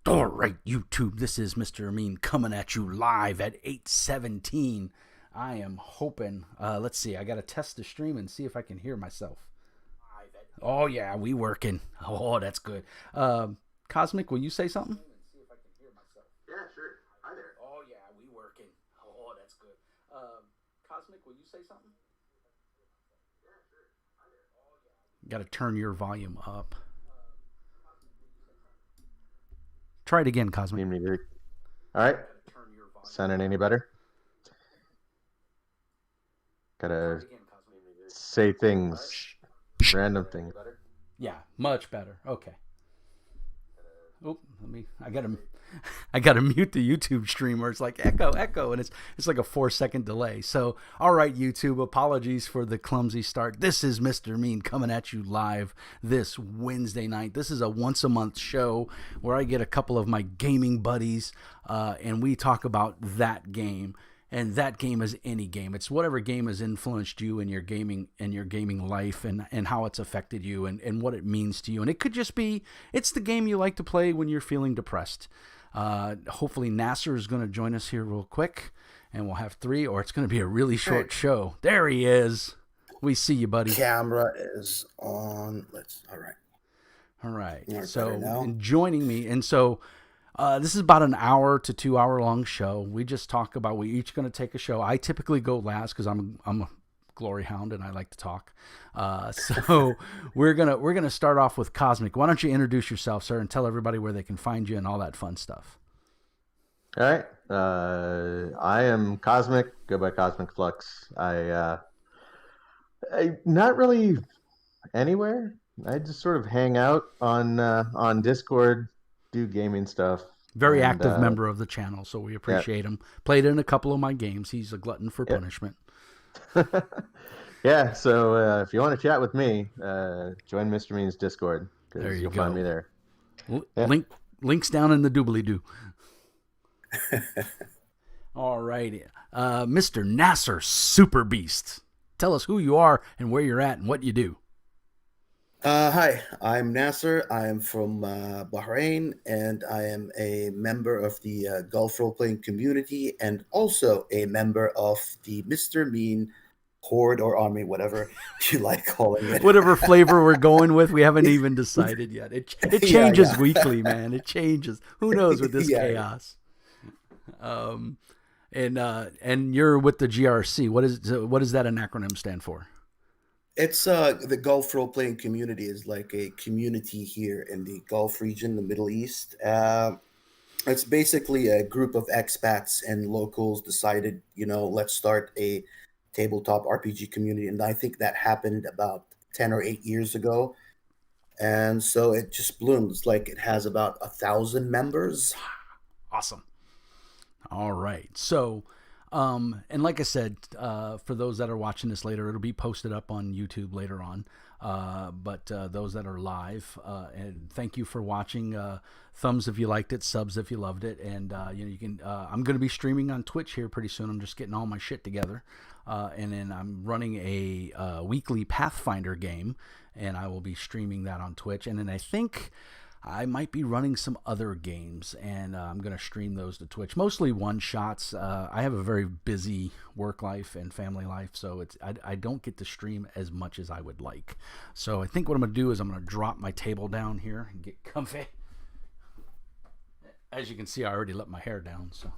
All right, YouTube, this is Mr. Amin coming at you live at 8:17. I am hoping, let's see, I got to test the stream and see if I can hear myself. Oh, yeah, we working. Oh, that's good. Cosmic, will you say something? Yeah, sure. Hi there. Oh, yeah, we working. Oh, that's good. Cosmic, will you say something? Got to turn your volume up. Try it again, Cosmic. All right. Sounding any better? Gotta say things, random things. Yeah, much better. Okay. Oh, I gotta mute the YouTube stream where it's like echo, and it's like a 4-second delay. So, all right, YouTube, apologies for the clumsy start. This is Mr. Mean coming at you live this Wednesday night. This is a once a month show where I get a couple of my gaming buddies, and we talk about that game. And that game is any game. It's whatever game has influenced you in your gaming life and how it's affected you and what it means to you. And it could just be, it's the game you like to play when you're feeling depressed. Hopefully Nasser is going to join us here real quick, and we'll have 3, or it's going to be a really short show. There he is. We see you, buddy. Camera is on. All right. So, and joining me, and so... this is about an hour to 2 hour long show. We just talk about, we each going to take a show. I typically go last because I'm a glory hound and I like to talk. So we're gonna start off with Cosmic. Why don't you introduce yourself, sir, and tell everybody where they can find you and all that fun stuff. All right. I am Cosmic. Go by Cosmic Flux. I not really anywhere. I just sort of hang out on Discord. Do gaming stuff. Very active member of the channel, so we appreciate him. Played in a couple of my games. He's a glutton for punishment. Yeah, so if you want to chat with me, join Mr. Mean's Discord. There you'll find me there. Links down in the doobly-doo. All righty. Mr. Nasser Super Beast. Tell us who you are and where you're at and what you do. Hi, I'm Nasser. I am from Bahrain, and I am a member of the Gulf role-playing community and also a member of the Mr. Mean Horde or Army, whatever you like calling it. Whatever flavor we're going with, we haven't even decided yet. It changes weekly, man. It changes. Who knows with this chaos? And you're with the GRC. What does that an acronym stand for? It's the Gulf role-playing community is like a community here in the Gulf region, the Middle East. It's basically a group of expats and locals decided, let's start a tabletop RPG community. And I think that happened about 10 or 8 years ago. And so it just blooms. Like it has about 1,000 members. Awesome. All right. So... and like I said, for those that are watching this later, it'll be posted up on YouTube later on. But those that are live, and thank you for watching. Thumbs if you liked it, subs if you loved it, and you can. I'm going to be streaming on Twitch here pretty soon. I'm just getting all my shit together, and then I'm running a weekly Pathfinder game, and I will be streaming that on Twitch. And then I think I might be running some other games, and I'm going to stream those to Twitch. Mostly one-shots. I have a very busy work life and family life, so I don't get to stream as much as I would like. So I think what I'm going to do is I'm going to drop my table down here and get comfy. As you can see, I already let my hair down. So.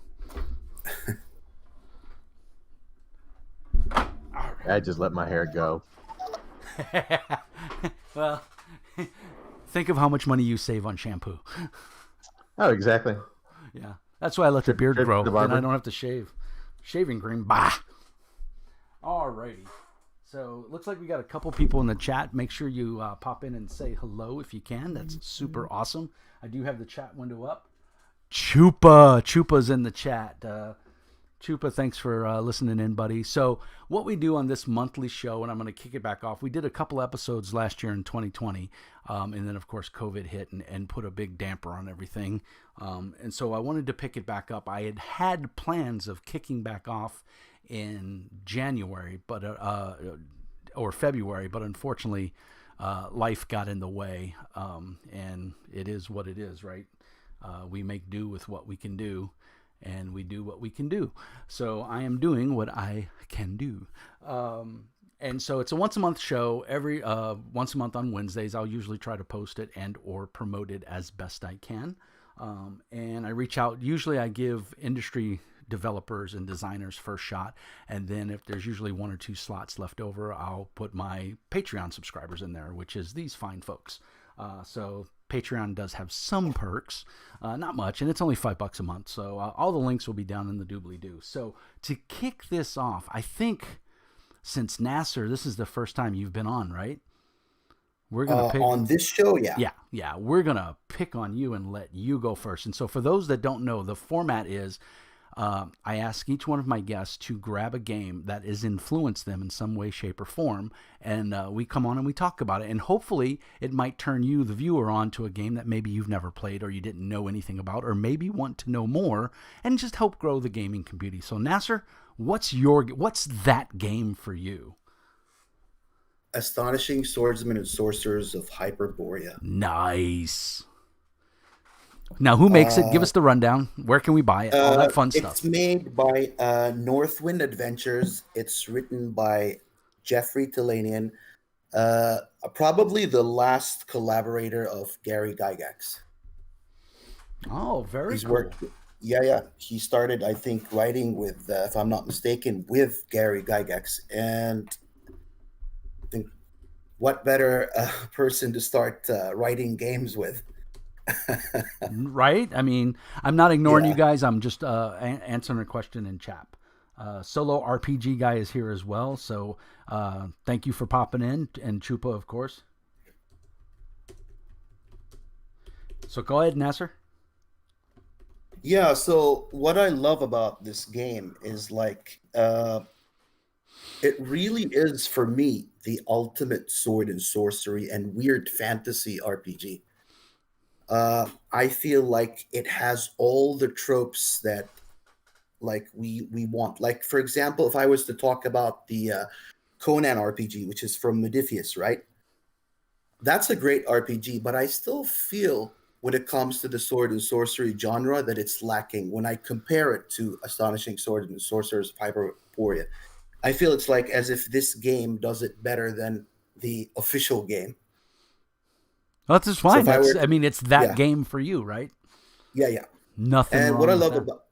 Right. I just let my hair go. Well... Think of how much money you save on shampoo. Oh, exactly. Yeah. That's why I let the beard grow, and I don't have to shave. Shaving cream, bah. All righty. So, looks like we got a couple people in the chat. Make sure you pop in and say hello if you can. That's super awesome. I do have the chat window up. Chupa's in the chat. Chupa, thanks for listening in, buddy. So what we do on this monthly show, and I'm going to kick it back off, we did a couple episodes last year in 2020, and then, of course, COVID hit and put a big damper on everything. And so I wanted to pick it back up. I had plans of kicking back off in January or February, but unfortunately, life got in the way, and it is what it is, right? We make do with what we can do, and we do what we can do. So I am doing what I can do. And so it's a once a month show. Every once a month on Wednesdays, I'll usually try to post it and or promote it as best I can. And I reach out. Usually, I give industry developers and designers first shot, and then if there's usually 1 or 2 slots left over, I'll put my Patreon subscribers in there, which is these fine folks. So Patreon does have some perks, not much, and it's only $5 a month. So all the links will be down in the doobly-doo. So to kick this off, I think since Nasser, this is the first time you've been on, right? We're gonna pick on this show. Yeah. Yeah. We're gonna pick on you and let you go first. And so for those that don't know, the format is I ask each one of my guests to grab a game that has influenced them in some way, shape, or form, and we come on and we talk about it. And hopefully it might turn you, the viewer, on to a game that maybe you've never played or you didn't know anything about, or maybe want to know more, and just help grow the gaming community. So Nasser, what's that game for you? Astonishing Swordsmen and Sorcerers of Hyperborea. Nice. Now, who makes it? Give us the rundown. Where can we buy it? All that fun stuff. It's made by Northwind Adventures. It's written by Jeffrey Talanian, probably the last collaborator of Gary Gygax. Oh, very He's cool. worked. Yeah. He started, I think, writing with, if I'm not mistaken, with Gary Gygax. And I think what better person to start writing games with? Right? I mean, I'm not ignoring Yeah. you guys. I'm just answering a question in chat. Solo RPG guy is here as well. So thank you for popping in. And Chupa, of course. So go ahead, Nasser. Yeah, so what I love about this game is like it really is for me the ultimate sword and sorcery and weird fantasy RPG. I feel like it has all the tropes that like we want. Like for example, if I was to talk about the Conan RPG, which is from Modiphius, right? That's a great RPG, but I still feel when it comes to the sword and sorcery genre that it's lacking when I compare it to Astonishing Swords and Sorcerers of Hyperborea. I feel it's like as if this game does it better than the official game. Well, that's just fine. if I were I to- mean, it's that Yeah. game for you, right? Yeah. Nothing And wrong what I with love that. about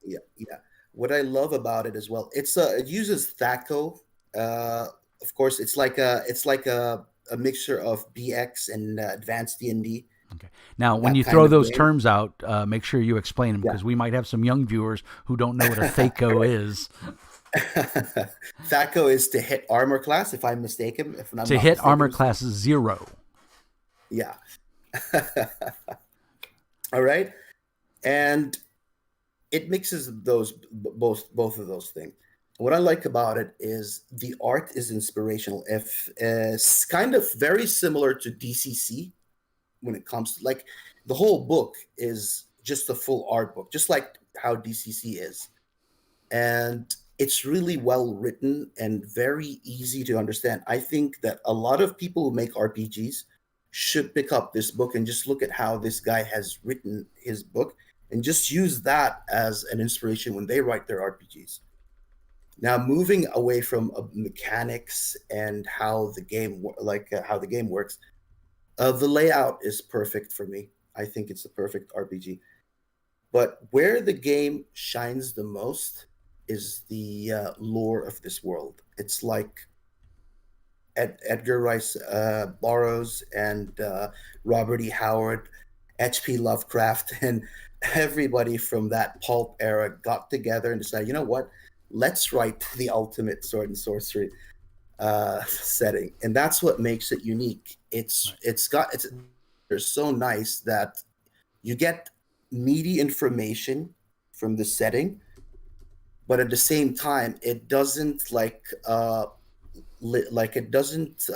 what I love about it as well, it uses THACO. Of course, it's like a mixture of BX and advanced D&D. Okay. Now, when That you kind throw of those game. terms out, make sure you explain them Yeah. because we might have some young viewers who don't know what a THACO is. THACO is to hit armor class, if I'm mistaken. If I'm To not hit mistaken. armor class 0. Yeah. All right. And it mixes both of those things. What I like about it is the art is inspirational. If it's kind of very similar to DCC when it comes to like the whole book is just a full art book, just like how DCC is. And it's really well written and very easy to understand. I think that a lot of people who make RPGs should pick up this book and just look at how this guy has written his book and just use that as an inspiration when they write their RPGs. Now, moving away from mechanics and how the game works, the layout is perfect for me. I think it's a perfect RPG. But where the game shines the most is the lore of this world. It's like Edgar Rice Burroughs and Robert E. Howard, H.P. Lovecraft, and everybody from that pulp era got together and decided, you know what? Let's write the ultimate sword and sorcery setting, and that's what makes it unique. They're so nice that you get meaty information from the setting, but at the same time, it doesn't it doesn't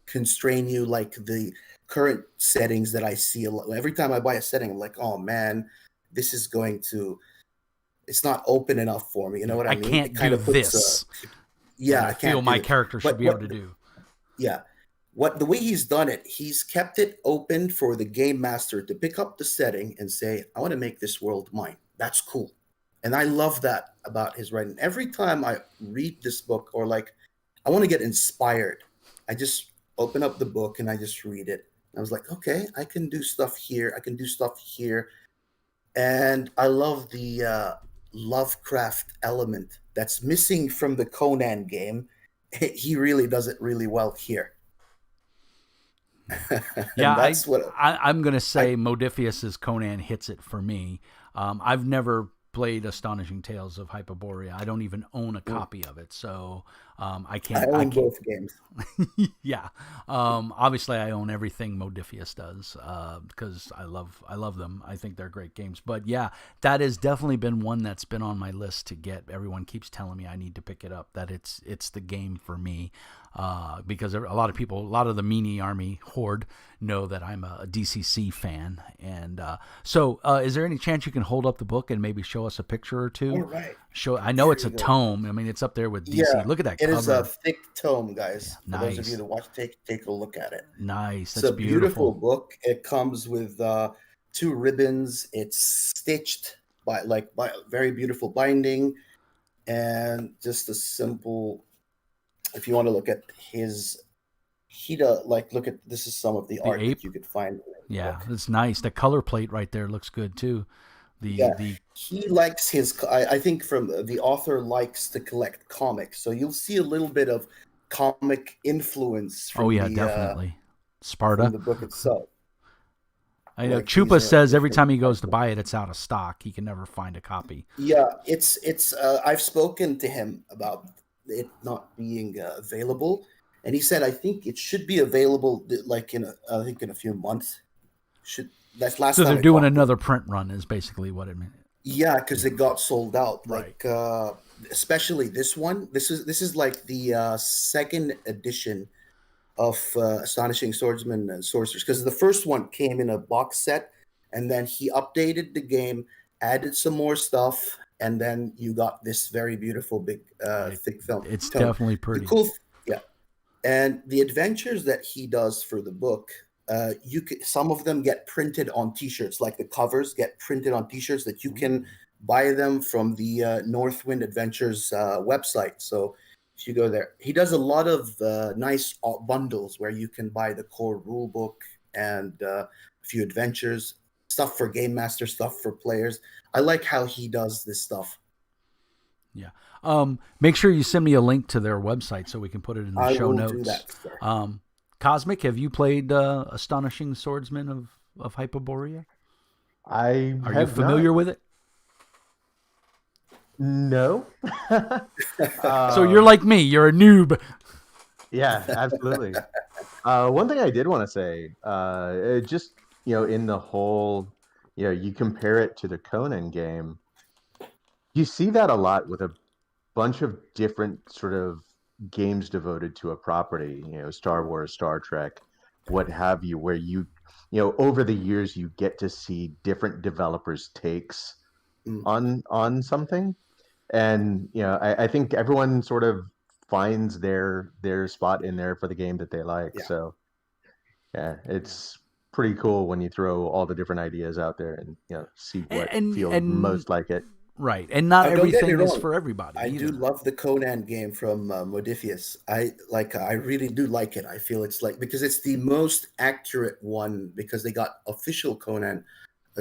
constrain you like the current settings that I see. Every time I buy a setting, I'm like, oh man, this is going to. It's not open enough for me. You know what I mean? Can't do this. Yeah, I feel my character should be able to do. Yeah, What the way he's done it, he's kept it open for the game master to pick up the setting and say, I want to make this world mine. That's cool. And I love that about his writing. Every time I read this book, or like I want to get inspired, I just open up the book and I just read it. I was like, okay, I can do stuff here. I can do stuff here. And I love the Lovecraft element that's missing from the Conan game. He really does it really well here. Yeah, And that's what I'm going to say I Modiphius's Conan hits it for me. I've never played Astonishing Tales of Hyperborea. I don't even own a copy of it, so I I can't. I own can't. both games. Yeah. Obviously, I own everything Modiphius does because I love them. I think they're great games. But yeah, that has definitely been one that's been on my list to get. Everyone keeps telling me I need to pick it up. That it's the game for me. Because a lot of people, a lot of the Meanie Army Horde know that I'm a DCC fan. And so is there any chance you can hold up the book and maybe show us a picture or two? All right. I know Here it's a you go. tome. I mean, it's up there with DC. Yeah, Look at that it cover. is a thick tome, guys. For those of Nice. you that watch, take a look at it. Nice. It's That's a beautiful beautiful. book. It comes with two ribbons. It's stitched by very beautiful binding, and just a simple. If you want to look at his, he does like look at this is some of the The art ape. that you could find in the Yeah, book. it's nice. The color plate right there looks good too. Yeah, The he likes his. I think from the author likes to collect comics, so you'll see a little bit of comic influence Oh yeah, definitely. from Sparta. the book itself. I know Like these Chupa are says every different time he goes to characters. buy it, it's out of stock. He can never find a copy. Yeah, it's. I've spoken to him about it not being available, and he said I think it should be available like I think in a few months. Should That's last So time they're I doing talked to him. another print run is basically what it meant. Yeah, because it got sold out. Right. Like especially this one. This is like the second edition of Astonishing Swordsman and Sorcerers, because the first one came in a box set, and then he updated the game, added some more stuff, and then you got this very beautiful big thick film It's tome. definitely The pretty. yeah, and the adventures that he does for the book, some of them get printed on T-shirts, like the covers get printed on T-shirts that you can buy them from the Northwind Adventures website. So if you go there, he does a lot of nice bundles where you can buy the core rule book and a few adventures, stuff for game master, stuff for players. I like how he does this stuff. Yeah. Make sure you send me a link to their website so we can put it in the I show will notes. do that, sir. Cosmic, have you played Astonishing Swordsman of Hyperborea? Are you familiar with it? No. So you're like me. You're a noob. Yeah, absolutely. One thing I did want to say, just in the whole, you compare it to the Conan game. You see that a lot with a bunch of different sort of games devoted to a property. Star Wars, Star Trek, what have you, where over the years you get to see different developers' takes on something. And I think everyone sort of finds their spot in there for the game that they like. Yeah. So yeah, it's pretty cool when you throw all the different ideas out there and see what feels most like it. Right, and not Don't get me everything is wrong. for everybody. I either. do love the Conan game from Modiphius. I really do like it. I feel it's like, because it's the most accurate one, because they got official Conan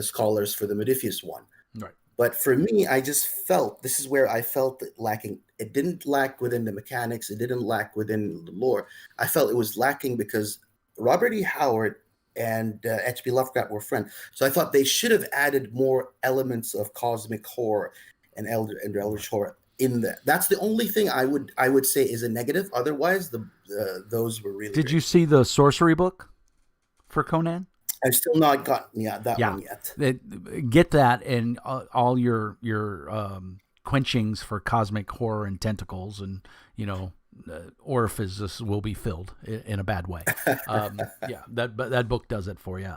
scholars for the Modiphius one. Right. But for me, I just felt, this is where I felt it lacking. It didn't lack within the mechanics. It didn't lack within the lore. I felt it was lacking because Robert E. Howard and H.P. Lovecraft were friends. So I thought they should have added more elements of cosmic horror and eldritch horror in there. That's the only thing I would say is a negative. Otherwise, those were really. Did great. you see the sorcery book for Conan? I've still not gotten one yet. Get that, and all your quenchings for cosmic horror and tentacles, and orifices will be filled in a bad way. Yeah, that book does it for you.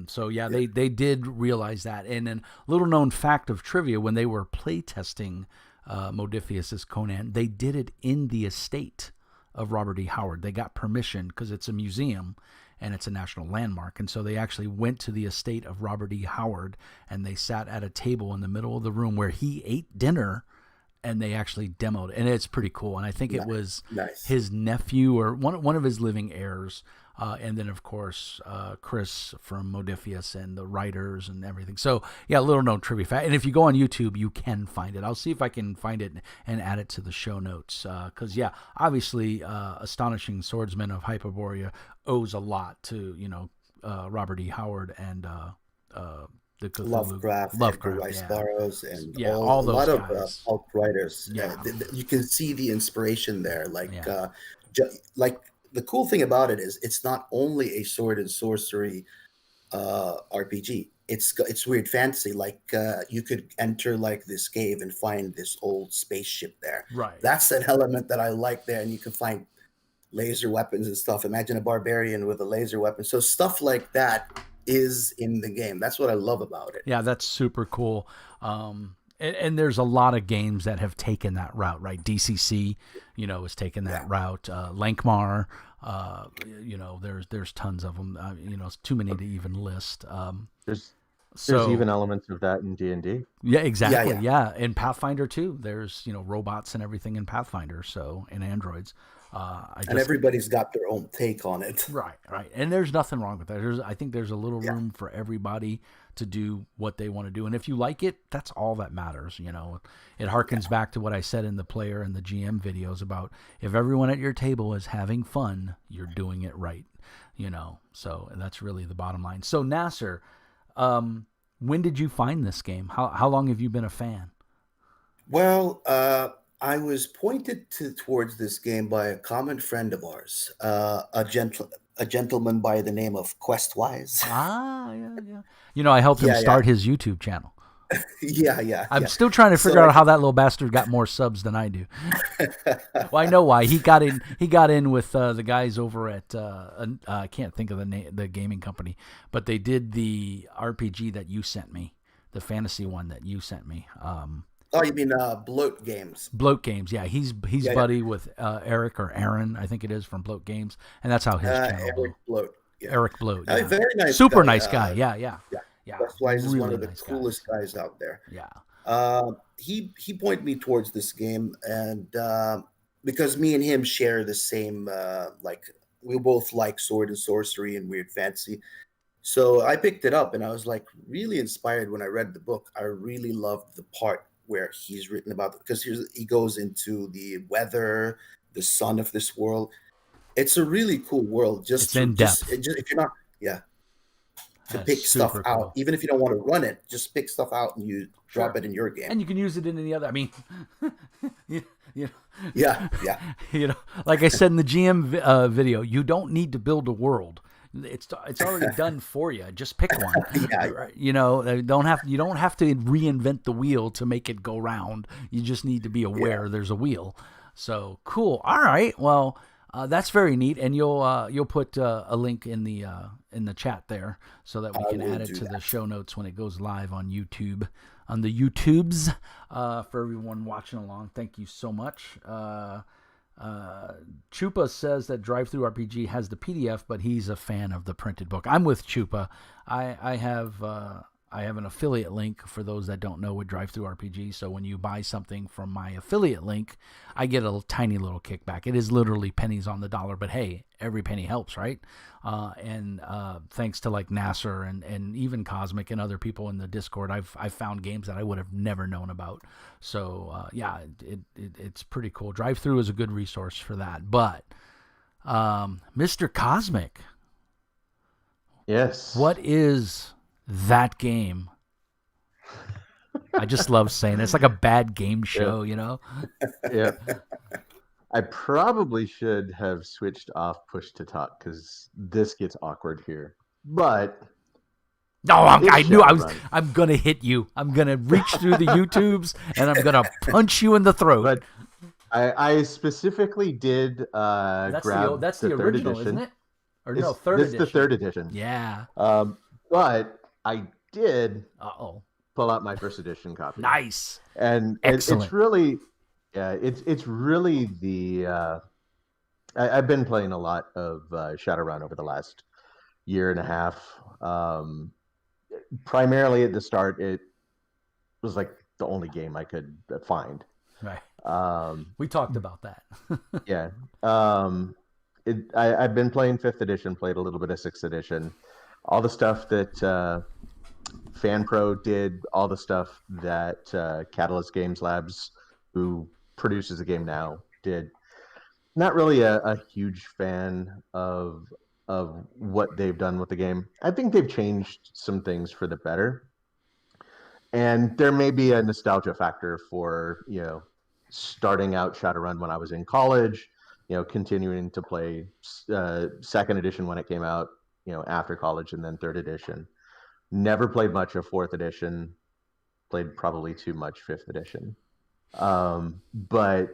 So yeah, they did realize that. And a little known fact of trivia: when they were playtesting Modiphius's Conan, they did it in the estate of Robert E. Howard. They got permission because it's a museum and it's a national landmark. And so they actually went to the estate of Robert E. Howard, and they sat at a table in the middle of the room where he ate dinner, and they actually demoed it. And it's pretty cool. And I think it was his nephew or one of his living heirs. And then, of course, Chris from Modiphius and the writers and everything. So, yeah, little known trivia fact. And if you go on YouTube, you can find it. I'll see if I can find it and add it to the show notes. Because, yeah, obviously, Astonishing Swordsman of Hyperborea owes a lot to, Robert E. Howard and the Cthulhu. Lovecraft, Rice Burroughs, and all those a lot guys. Of pulp writers. Yeah. You can see the inspiration there. Like the cool thing about it is it's not only a sword and sorcery RPG. It's weird fantasy. Like you could enter like this cave and find this old spaceship there. Right. That's an element that I like there, and you can find laser weapons and stuff. Imagine a barbarian with a laser weapon. So stuff like that is in the game. That's what I love about it. Yeah, that's super cool. And there's a lot of games that have taken that route, right? DCC, has taken that route. Lankmar, there's tons of them. It's too many to even list. There's even elements of that in D&D. Yeah, exactly. Yeah. In Pathfinder too, there's robots and everything in Pathfinder. So and androids. And everybody's got their own take on it. Right. And there's nothing wrong with that. I think there's a little room for everybody to do what they want to do. And if you like it, that's all that matters. It harkens back to what I said in the player and the GM videos about if everyone at your table is having fun, you're doing it right. So that's really the bottom line. So Nasser, when did you find this game? How long have you been a fan? Well, I was pointed towards this game by a common friend of ours, a gentleman by the name of Questwise. Yeah. I helped him start his YouTube channel. Yeah. I'm still trying to figure out how that little bastard got more subs than I do. Well, I know why. He got in with the guys over at I can't think of the gaming company, but they did the RPG that you sent me, the fantasy one that you sent me. Oh, you mean Bloat Games? Bloat Games, yeah. He's buddy with Eric or Aaron, I think it is, from Bloat Games, and that's how his channel. Eric Bloat. Yeah. Eric Bloat. Yeah. Very nice. Super guy. Nice guy. Yeah. That's why he's really one of the nice coolest guys out there. Yeah. He pointed me towards this game, and because me and him share the same we both like sword and sorcery and weird fantasy. So I picked it up, and I was like really inspired when I read the book. I really loved the part where he's written about it, because he goes into the weather, the sun of this world. It's a really cool world. It's in depth. If you're not, to pick stuff cool. out, even if you don't want to run it, just pick stuff out and you drop it in your game. And you can use it in any other. I mean, Yeah. Like I said in the GM video, you don't need to build a world. It's already done for you. Just pick one. You don't have to reinvent the wheel to make it go round. You just need to be aware there's a wheel. So cool. All right. Well, that's very neat. And you'll put a link in the chat there so that we can add it to the show notes when it goes live on YouTube, on the YouTubes. For everyone watching along, thank you so much. Chupa says that Drive-Thru RPG has the PDF, but he's a fan of the printed book. I'm with Chupa. I have an affiliate link for those that don't know with Drive-Thru RPG. So when you buy something from my affiliate link, I get a tiny little kickback. It is literally pennies on the dollar, but hey, every penny helps, right? And thanks to like Nasser and even Cosmic and other people in the Discord, I've found games that I would have never known about. So it's pretty cool. Drive-Thru is a good resource for that. But Mr. Cosmic, yes, what is that game? I just love saying it. It's like a bad game show, Yeah. I probably should have switched off push to talk because this gets awkward here. But I'm gonna hit you. I'm gonna reach through the YouTubes and I'm gonna punch you in the throat. But I specifically did grab that's the the third original, edition. isn't it? Or no, third edition. It's the third edition. Yeah. But I did pull out my first edition copy. Nice. And excellent. It's really, it's really the I've been playing a lot of Shadowrun over the last year and a half. Primarily at the start, it was like the only game I could find. Right. Um, We talked about that. yeah. I've been playing fifth edition, played a little bit of sixth edition, all the stuff that FanPro did, all the stuff that Catalyst Games Labs, who produces the game now, did. Not really a huge fan of what they've done with the game. I think they've changed some things for the better, and there may be a nostalgia factor for starting out Shadowrun when I was in college, continuing to play second edition when it came out, after college, and then third edition. Never played much of fourth edition. Played probably too much fifth edition. But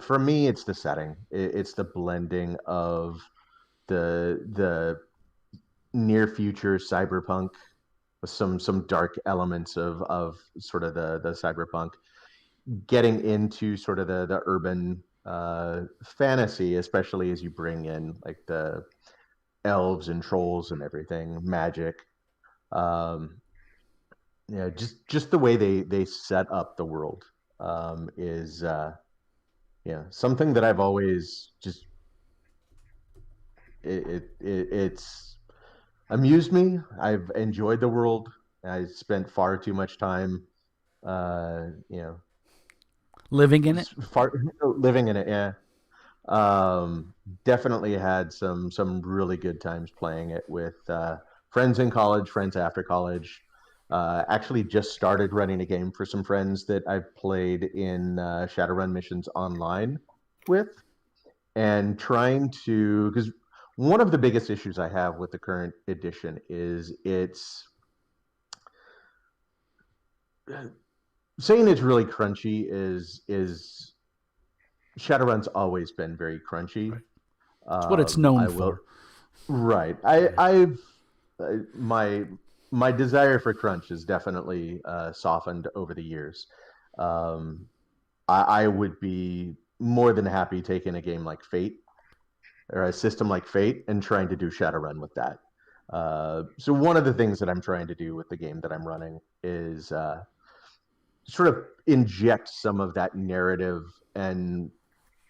for me, it's the setting. It's the blending of the near future cyberpunk with some dark elements of sort of the cyberpunk, getting into sort of the urban fantasy, especially as you bring in like the elves and trolls and everything, magic. Just the way they set up the world is something that I've always just it's amused me. I've enjoyed the world. I spent far too much time Living in it. Living in it. Yeah. Definitely had some really good times playing it with friends in college, friends after college. Actually just started running a game for some friends that I've played in Shadowrun missions online with, and trying to, because one of the biggest issues I have with the current edition is saying it's really crunchy is Shadowrun's always been very crunchy. Right. It's what it's known for. Right. I've my desire for crunch has definitely softened over the years. I would be more than happy taking a game like Fate or a system like Fate and trying to do Shadowrun with that. So one of the things that I'm trying to do with the game that I'm running is sort of inject some of that narrative and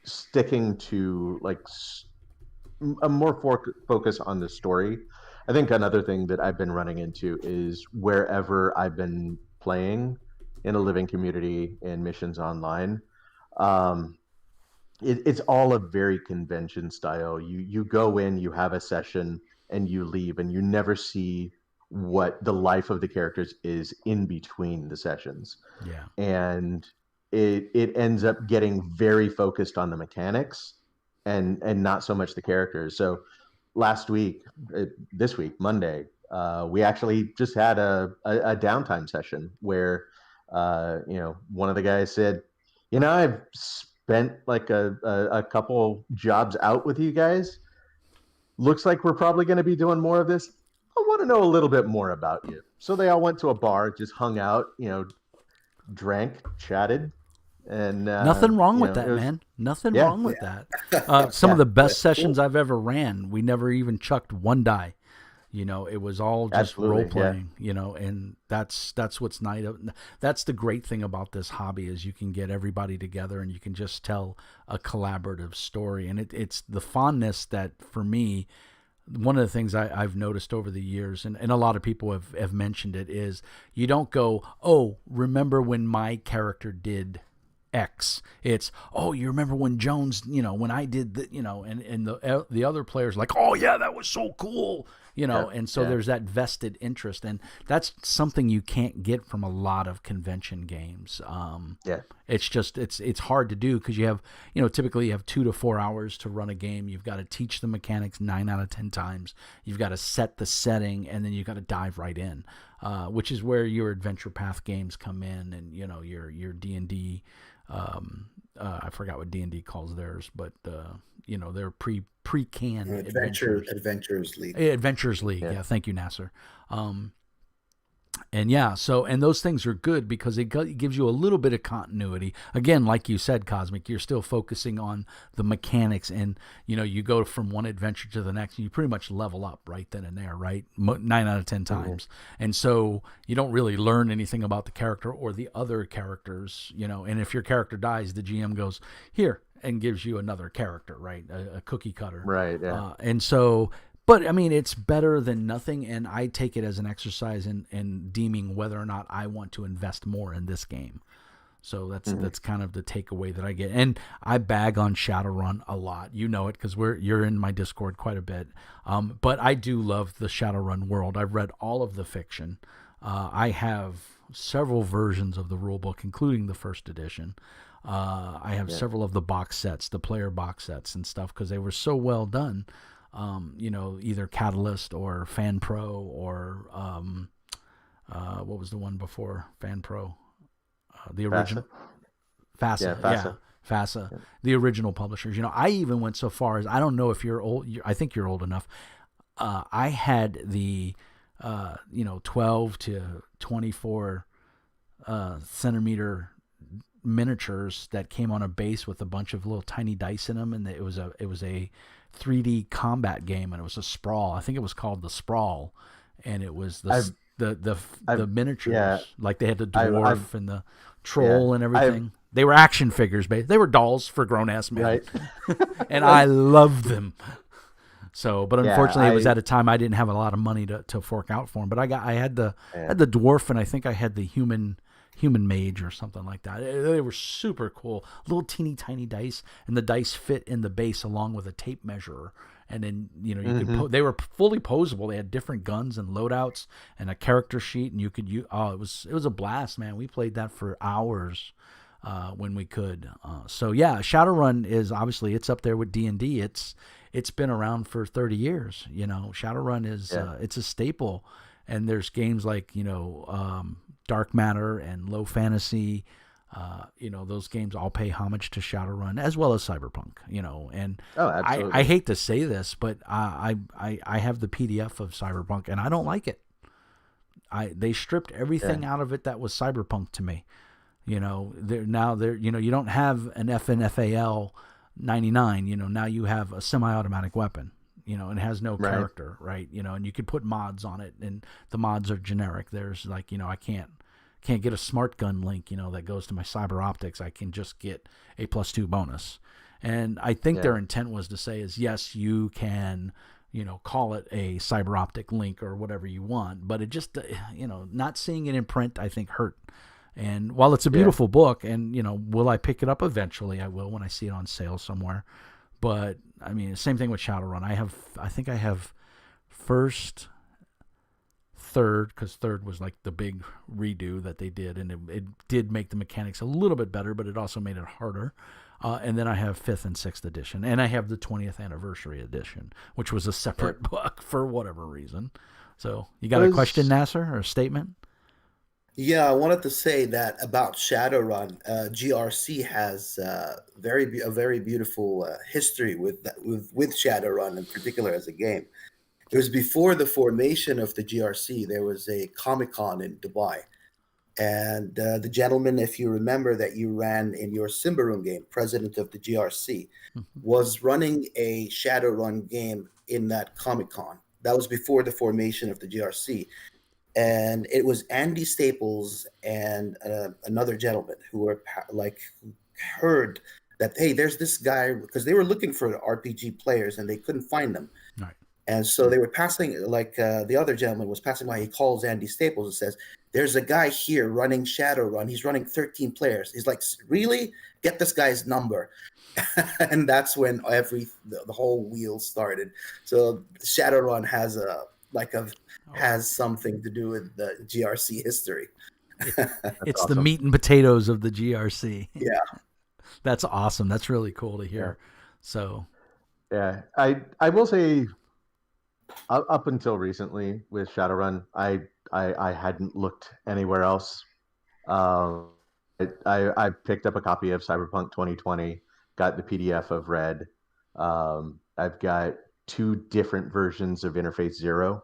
sticking to like a more focus on the story. I think another thing that I've been running into is wherever I've been playing in a living community and missions online, it's all a very convention style. You go in, you have a session, and you leave, and you never see what the life of the characters is in between the sessions. Yeah. And it ends up getting very focused on the mechanics and not so much the characters. So this week, Monday, we actually just had a downtime session where one of the guys said, I've spent like a couple jobs out with you guys. Looks like we're probably going to be doing more of this. I want to know a little bit more about you. So they all went to a bar, just hung out, drank, chatted, and nothing wrong with that, man. Nothing wrong with that. Some of the best sessions I've ever ran, we never even chucked one die. It was all just role playing. And that's what's nice. That's the great thing about this hobby is you can get everybody together and you can just tell a collaborative story. And it's the fondness that for me. One of the things I've noticed over the years, and a lot of people have mentioned it, is you don't go, oh, remember when my character did X. It's, oh, you remember when Jones, when I did that, and the other players like, oh yeah, that was so cool, and so there's that vested interest, and that's something you can't get from a lot of convention games. It's just it's hard to do because you have, typically you have 2 to 4 hours to run a game. You've got to teach the mechanics 9 out of 10 times. You've got to set the setting, and then you've got to dive right in, which is where your adventure path games come in, and your D&D. I forgot what D&D calls theirs, but they're pre-canned Adventures League. Adventures League. Yeah, thank you, Nasser. And yeah, so and those things are good because it gives you a little bit of continuity. Again, like you said, Cosmic, you're still focusing on the mechanics, and you go from one adventure to the next, and you pretty much level up right then and there, right? 9 out of 10 times, and so you don't really learn anything about the character or the other characters, And if your character dies, the GM goes here and gives you another character, right? A cookie cutter, Right. Yeah. and so. But I mean, it's better than nothing, and I take it as an exercise in deeming whether or not I want to invest more in this game. So that's kind of the takeaway that I get. And I bag on Shadowrun a lot. You know it because you're in my Discord quite a bit. But I do love the Shadowrun world. I've read all of the fiction. I have several versions of the rulebook, including the first edition. I have several of the box sets, the player box sets and stuff, because they were so well done. Either Catalyst or Fan Pro or what was the one before Fan Pro? The original FASA. FASA. FASA. Yeah. The original publishers. I even went so far as, I don't know if you're old. I think you're old enough. I had the 12 to 24 centimeter miniatures that came on a base with a bunch of little tiny dice in them, and it was a 3D combat game, and it was a sprawl. I think it was called the Sprawl, and it was the miniatures, like they had the dwarf and the troll and everything. They were action figures, they were dolls for grown ass men, right? And I loved them. So, but unfortunately, it was at a time I didn't have a lot of money to fork out for them. But I had the dwarf, and I think I had the human mage or something like that. They were super cool, little teeny tiny dice, and the dice fit in the base along with a tape measure. And then you could they were fully posable. They had different guns and loadouts and a character sheet, and you could use. Oh, it was a blast, man. We played that for hours when we could. So yeah, Shadowrun is obviously it's up there with D&D. It's been around for 30 years. Shadowrun is it's a staple. And there's games like Dark Matter and Low Fantasy. Those games all pay homage to Shadowrun as well as Cyberpunk. And absolutely. I hate to say this, but I have the PDF of Cyberpunk, and I don't like it. They stripped everything out of it that was Cyberpunk to me. You don't have an FNFAL 99. Now you have a semi-automatic weapon. It has no character, right? And you could put mods on it, and the mods are generic. There's I can't get a smart gun link, that goes to my cyber optics. I can just get a +2 bonus. And I think their intent was to say is, yes, you can, call it a cyber optic link or whatever you want, but it just, not seeing it in print, I think hurt. And while it's a beautiful book, and, will I pick it up eventually? I will when I see it on sale somewhere. But I mean, same thing with Shadowrun. I think I have first, third, because third was like the big redo that they did, and it did make the mechanics a little bit better, but it also made it harder. And then I have 5th and 6th edition, and I have the 20th anniversary edition, which was a separate book for whatever reason. So you got a question, Nasser, or a statement? Yeah, I wanted to say that about Shadowrun. GRC has a very beautiful history with Shadowrun in particular as a game. It was before the formation of the GRC. There was a Comic-Con in Dubai, and the gentleman, if you remember, that you ran in your Simba Room game, president of the GRC, was running a Shadowrun game in that Comic-Con. That was before the formation of the GRC. And it was Andy Staples and another gentleman who were heard that, hey, there's this guy, because they were looking for RPG players and they couldn't find them. Right. And so they were passing, the other gentleman was passing by. He calls Andy Staples and says, there's a guy here running Shadowrun. He's running 13 players. He's like, really? Get this guy's number. And that's when the whole wheel started. So Shadowrun has has something to do with the GRC history. It's awesome. The meat and potatoes of the GRC. Yeah. That's awesome. That's really cool to hear. Yeah. So, yeah, I will say, up until recently with Shadowrun, I hadn't looked anywhere else. I picked up a copy of Cyberpunk 2020, got the PDF of Red. I've got 2 different versions of Interface Zero.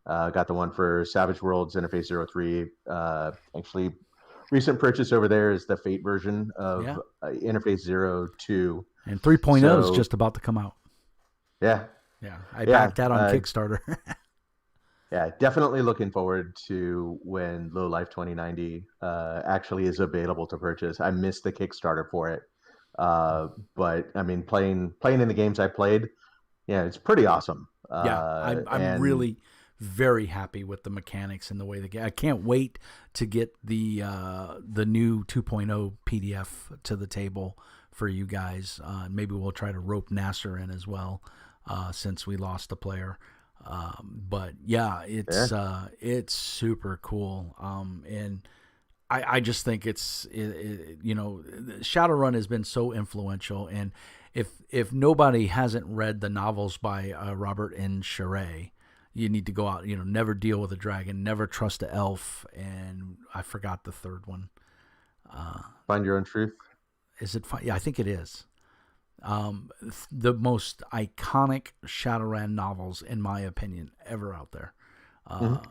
Got the one for Savage Worlds Interface 03. Actually, recent purchase over there is the Fate version of Interface 02. And 3.0 is So, just about to come out. Yeah. Yeah, I backed that on Kickstarter. Yeah, definitely looking forward to when Low Life 2090 actually is available to purchase. I missed the Kickstarter for it, but I mean, playing in the games I played, yeah, it's pretty awesome. I'm really very happy with the mechanics and the way I can't wait to get the new 2.0 PDF to the table for you guys. Maybe we'll try to rope Nasser in as well, since we lost a player. But yeah, it's super cool. And I just think Shadowrun has been so influential. And if nobody hasn't read the novels by Robert N. Charret, you need to go out. Never Deal with a Dragon, Never Trust an Elf, and I forgot the third one. Find Your Own Truth. Is it? Yeah, I think it is. The most iconic Shadowrun novels, in my opinion, ever out there.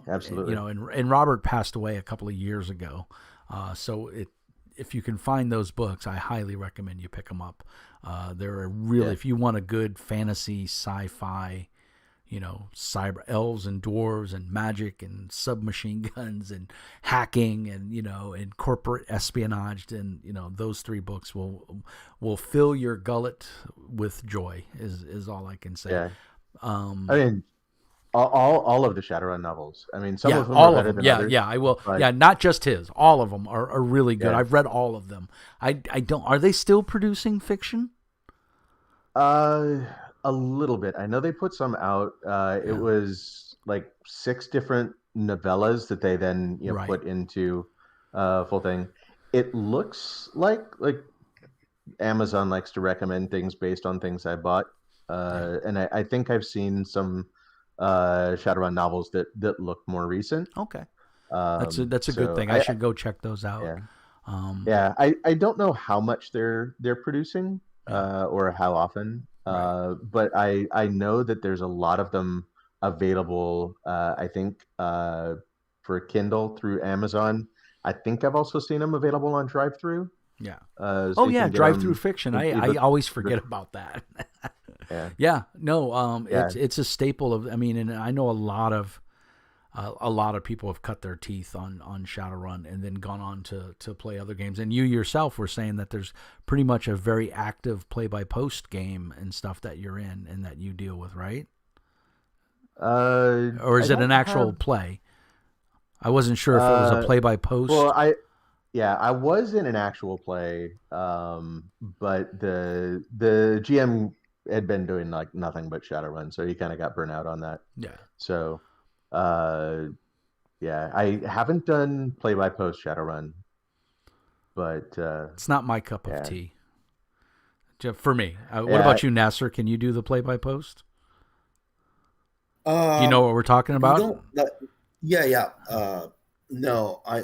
Absolutely. And Robert passed away a couple of years ago. So if you can find those books, I highly recommend you pick them up. They're a really, if you want a good fantasy, sci-fi, cyber elves and dwarves and magic and submachine guns and hacking and corporate espionage, and those three books will fill your gullet with joy is all I can say. Yeah. I mean, all of the Shadowrun novels. I mean, some of them all are of better them. than Yeah, others. yeah, I will. But, yeah, not just his. All of them are really good. Yeah. I've read all of them. I don't. Are they still producing fiction? A little bit. I know they put some out. It was like 6 different novellas that they then Right. put into full thing. It looks like Amazon likes to recommend things based on things I bought, and I think I've seen some Shadowrun novels that look more recent. Okay, that's a good thing. I should go check those out. Yeah, I don't know how much they're producing or how often, but I know that there's a lot of them available. I think for Kindle through Amazon. I think I've also seen them available on drive-through. Yeah. So drive-through fiction. I always forget about that. Yeah. No. It's a staple of. I mean, and I know a lot of people have cut their teeth on Shadowrun and then gone on to play other games. And you yourself were saying that there's pretty much a very active play-by-post game and stuff that you're in and that you deal with, right? Or is it an actual play? I wasn't sure if it was a play-by-post. Well, I was in an actual play, but the GM had been doing like nothing but Shadowrun, so he kind of got burnt out on that. Yeah. So, I haven't done play-by-post Shadowrun, but it's not my cup of tea. For me, what about you, Nasser? Can you do the play-by-post? Do you know what we're talking about? No,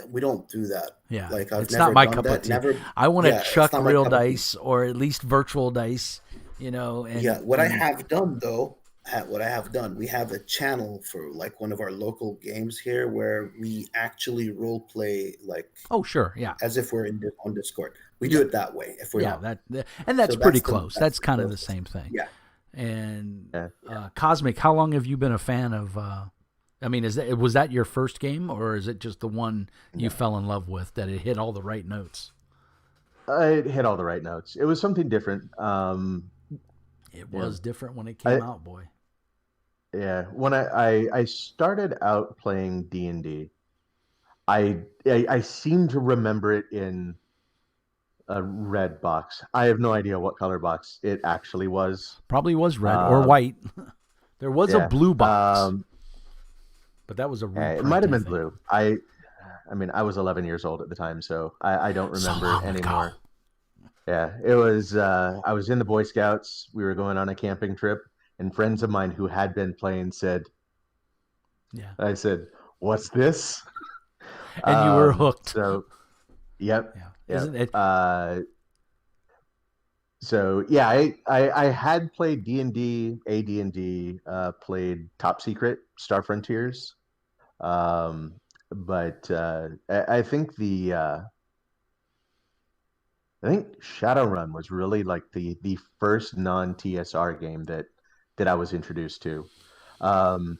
we don't do that. Yeah, like I've it's never not my done cup that. of tea. Never, I want to chuck it's not my real cup of tea. dice or at least virtual dice. And, what I have done though, we have a channel for like one of our local games here where we actually role play like. Oh sure, yeah. As if we're on Discord. We do it that way. If we're not. That's pretty close. That's kind of the same thing. Yeah. And Cosmic, how long have you been a fan of? I mean, was that your first game, or is it just the one you fell in love with that it hit all the right notes? It hit all the right notes. It was something different. It was different when it came out, boy. Yeah, when I started out playing D&D, I seem to remember it in a red box. I have no idea what color box it actually was. Probably was red or white. There was a blue box. But that was a reprint, it might have been blue. I mean, I was 11 years old at the time, so I don't remember anymore. Ago. Yeah, it was. I was in the Boy Scouts. We were going on a camping trip, and friends of mine who had been playing said, "Yeah." I said, "What's this?" And you were hooked. So, yep. Yeah. Isn't it? So yeah, I had played D&D, AD&D, played Top Secret, Star Frontiers. But I think I think Shadowrun was really like the first non TSR game that I was introduced to. Um,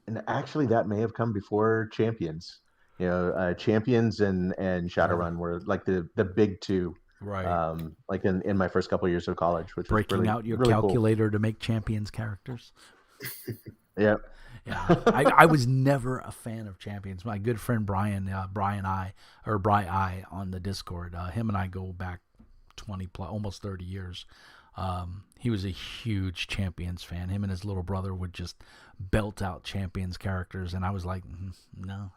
and actually, that may have come before Champions. Champions and Shadowrun were like the big two. Right. Like in my first couple of years of college, which was Breaking really out your really cool. calculator to make Champions characters. Yeah. Yeah, I was never a fan of Champions. My good friend Brian, Brian I on the Discord, him and I go back 20 plus, almost 30 years. He was a huge Champions fan. Him and his little brother would just belt out Champions characters, and I was like, no,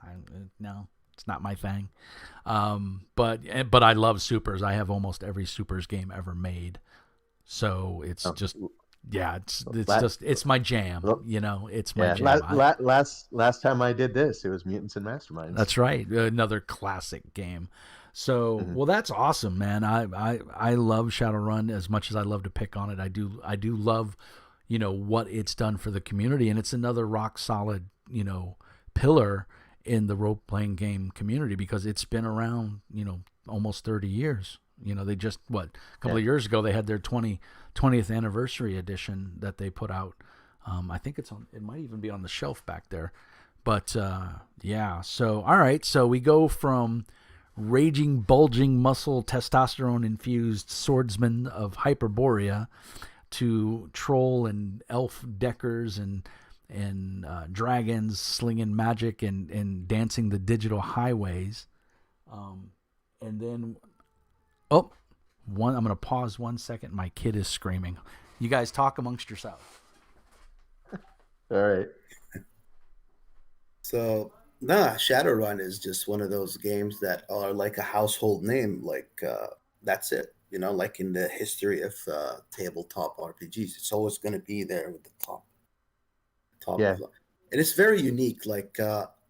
no, it's not my thing. But I love Supers. I have almost every Supers game ever made, so it's just. Yeah, it's my jam. It's my jam. Last time I did this, it was Mutants and Masterminds. That's right, another classic game. So, well, that's awesome, man. I love Shadowrun as much as I love to pick on it. I do love, what it's done for the community, and it's another rock solid, pillar in the role playing game community because it's been around, almost 30 years. They just a couple of years ago they had their 20th anniversary edition that they put out. I think it might even be on the shelf back there. But yeah, so all right, so we go from raging, bulging muscle, testosterone infused swordsman of Hyperborea to troll and elf deckers and dragons slinging magic and dancing the digital highways. And then I'm going to pause 1 second. My kid is screaming. You guys talk amongst yourselves. All right. So, Shadowrun is just one of those games that are like a household name. Like, that's it. Like in the history of tabletop RPGs, it's always going to be there with the top. Yeah. And it's very unique. Like,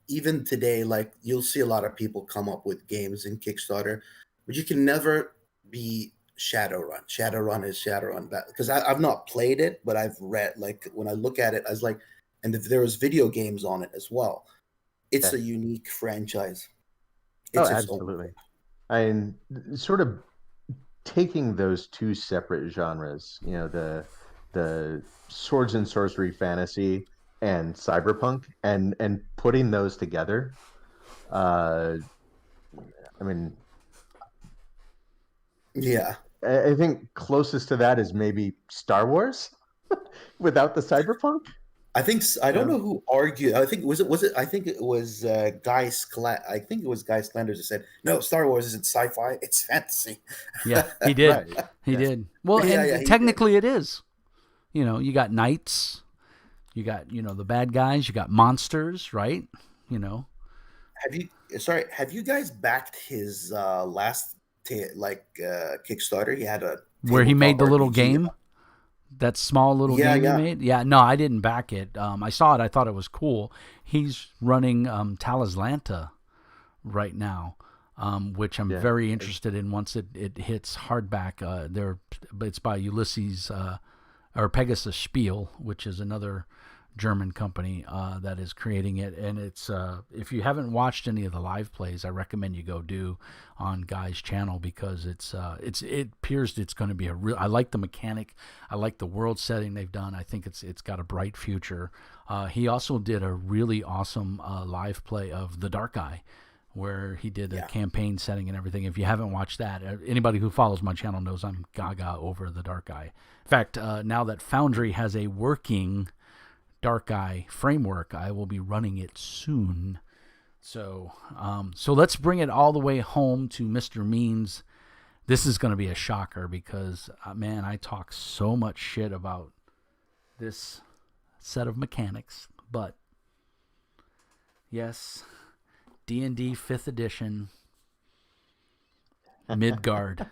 even today, like you'll see a lot of people come up with games in Kickstarter, but you can never be Shadowrun. Shadowrun is Shadowrun because I've not played it, but I've read. Like when I look at it, I was like, and there was video games on it as well. It's a unique franchise. It's absolutely. And sort of taking those two separate genres, the swords and sorcery fantasy and cyberpunk, and putting those together. I mean. Yeah, I think closest to that is maybe Star Wars without the cyberpunk. I don't know who argued. I think I think it was Guy Slanders who said, "No, Star Wars isn't sci-fi; it's fantasy." Yeah, he did. Right. He did. Well, technically it is. You got knights, you got the bad guys, you got monsters, right? Have you guys backed his last Kickstarter? He had where he made the little RPG. game, that small little game he made. Yeah, no, I didn't back it. I saw it. I thought it was cool. He's running Talislanta right now, which I'm very interested in once it hits hardback. It's by Ulysses or Pegasus Spiel, which is another German company that is creating it, and it's if you haven't watched any of the live plays, I recommend you go do on Guy's channel because it appears it's going to be a real. I like the mechanic, I like the world setting they've done. I think it's got a bright future. He also did a really awesome live play of The Dark Eye, where he did a campaign setting and everything. If you haven't watched that, anybody who follows my channel knows I'm gaga over The Dark Eye. In fact, now that Foundry has a working Dark Eye framework, I will be running it soon. So let's bring it all the way home to Mr. Means. This is going to be a shocker because, man, I talk so much shit about this set of mechanics. But, yes, D&D 5th edition, Midgard.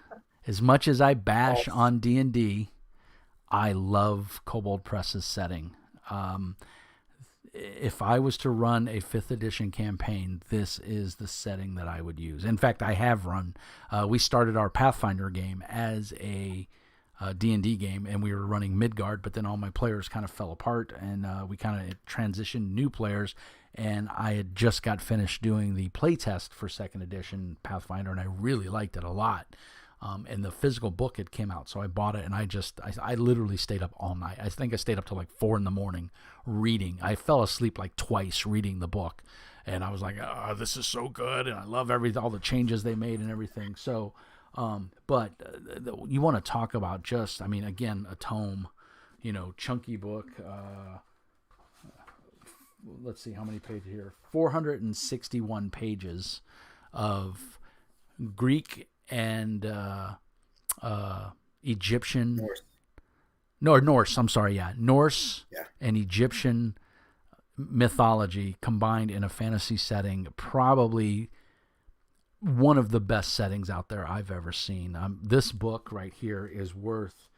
As much as I bash on D&D, I love Kobold Press's setting. If I was to run a 5th edition campaign, this is the setting that I would use. In fact, I have run. We started our Pathfinder game as a D&D game, and we were running Midgard, but then all my players kind of fell apart, and we kind of transitioned new players, and I had just got finished doing the playtest for 2nd edition Pathfinder, and I really liked it a lot. And the physical book had came out, so I bought it, and I literally stayed up all night. I think I stayed up till like 4 a.m. reading. I fell asleep like twice reading the book, and I was like, oh, this is so good, and I love all the changes they made and everything. So, but you want to talk about just, I mean, again, a tome, chunky book. Let's see how many pages here. 461 pages of Greek and Egyptian, Norse. I'm sorry, Norse and Egyptian mythology combined in a fantasy setting. Probably one of the best settings out there I've ever seen. This book right here is worth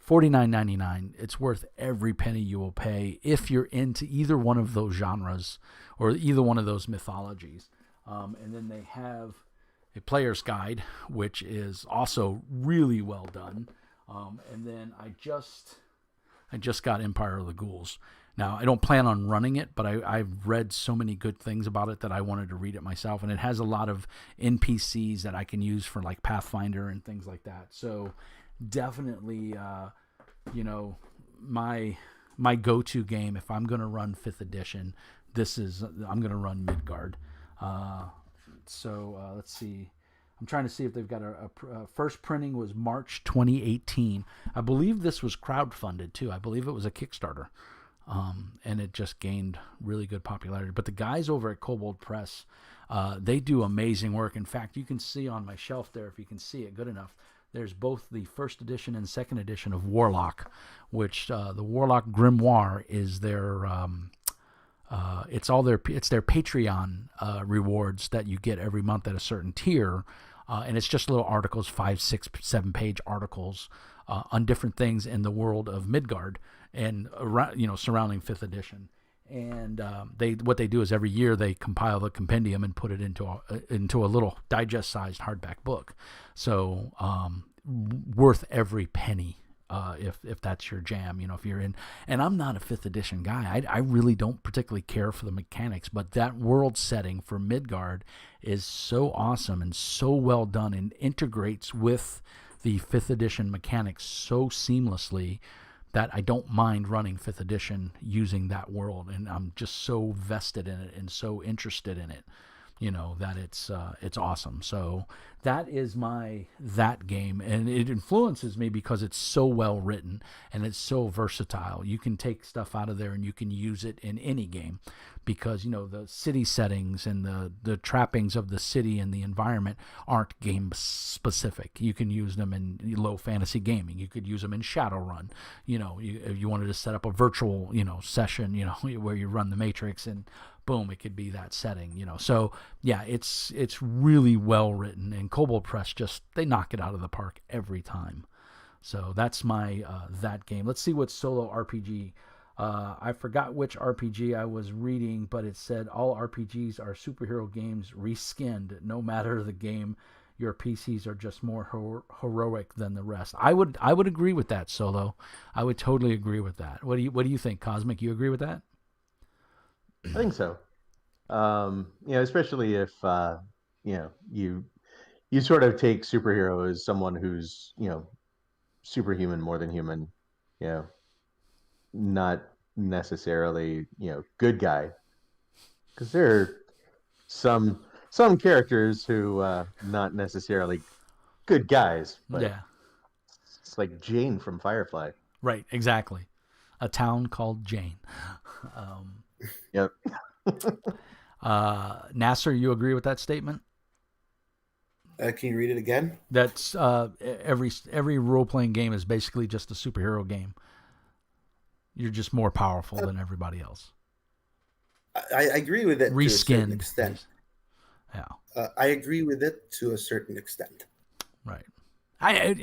$49.99. It's worth every penny you will pay if you're into either one of those genres or either one of those mythologies. And then they have a player's guide, which is also really well done. And then I just got Empire of the Ghouls. Now, I don't plan on running it, but I've read so many good things about it that I wanted to read it myself. And it has a lot of NPCs that I can use for like Pathfinder and things like that. So definitely, my go-to game, if I'm going to run 5th edition, I'm going to run Midgard. So let's see. I'm trying to see if they've got a first printing was March 2018. I believe this was crowdfunded too. I believe it was a Kickstarter, and it just gained really good popularity. But the guys over at Kobold Press, they do amazing work. In fact, you can see on my shelf there, if you can see it good enough, there's both the 1st edition and 2nd edition of Warlock, which the Warlock Grimoire is their it's their Patreon rewards that you get every month at a certain tier, and it's just little articles, 5, 6, 7 page articles on different things in the world of Midgard and around, surrounding 5th edition. And what they do is every year they compile the compendium and put it into a little digest-sized hardback book. So worth every penny. If that's your jam, if you're in, and I'm not a 5th edition guy. I really don't particularly care for the mechanics, but that world setting for Midgard is so awesome and so well done and integrates with the 5th edition mechanics so seamlessly that I don't mind running 5th edition using that world, and I'm just so vested in it and so interested in it, that it's awesome. So that is that game, and it influences me because it's so well written and it's so versatile. You can take stuff out of there and you can use it in any game because the city settings and the trappings of the city and the environment aren't game specific. You can use them in low fantasy gaming. You could use them in Shadowrun. If you wanted to set up a virtual session where you run the Matrix, and boom, it could be that setting, So yeah, it's really well written, and Kobold Press they knock it out of the park every time. So that's my that game. Let's see what solo RPG. I forgot which RPG I was reading, but it said all RPGs are superhero games reskinned. No matter the game, your PCs are just more heroic than the rest. I would agree with that, Solo. I would totally agree with that. What do you think, Cosmic? You agree with that? I think so. Especially if you sort of take superhero as someone who's superhuman more than human, not necessarily good guy, because there are some characters who not necessarily good guys, but yeah, it's like Jane from Firefly. Right, exactly. A town called Jane. Yep. Nasser, you agree with that statement? Can you read it again? That's every role-playing game is basically just a superhero game. You're just more powerful than everybody else. I agree with it to a certain Reskinned. extent. Yeah. I agree with it to a certain extent. Right. As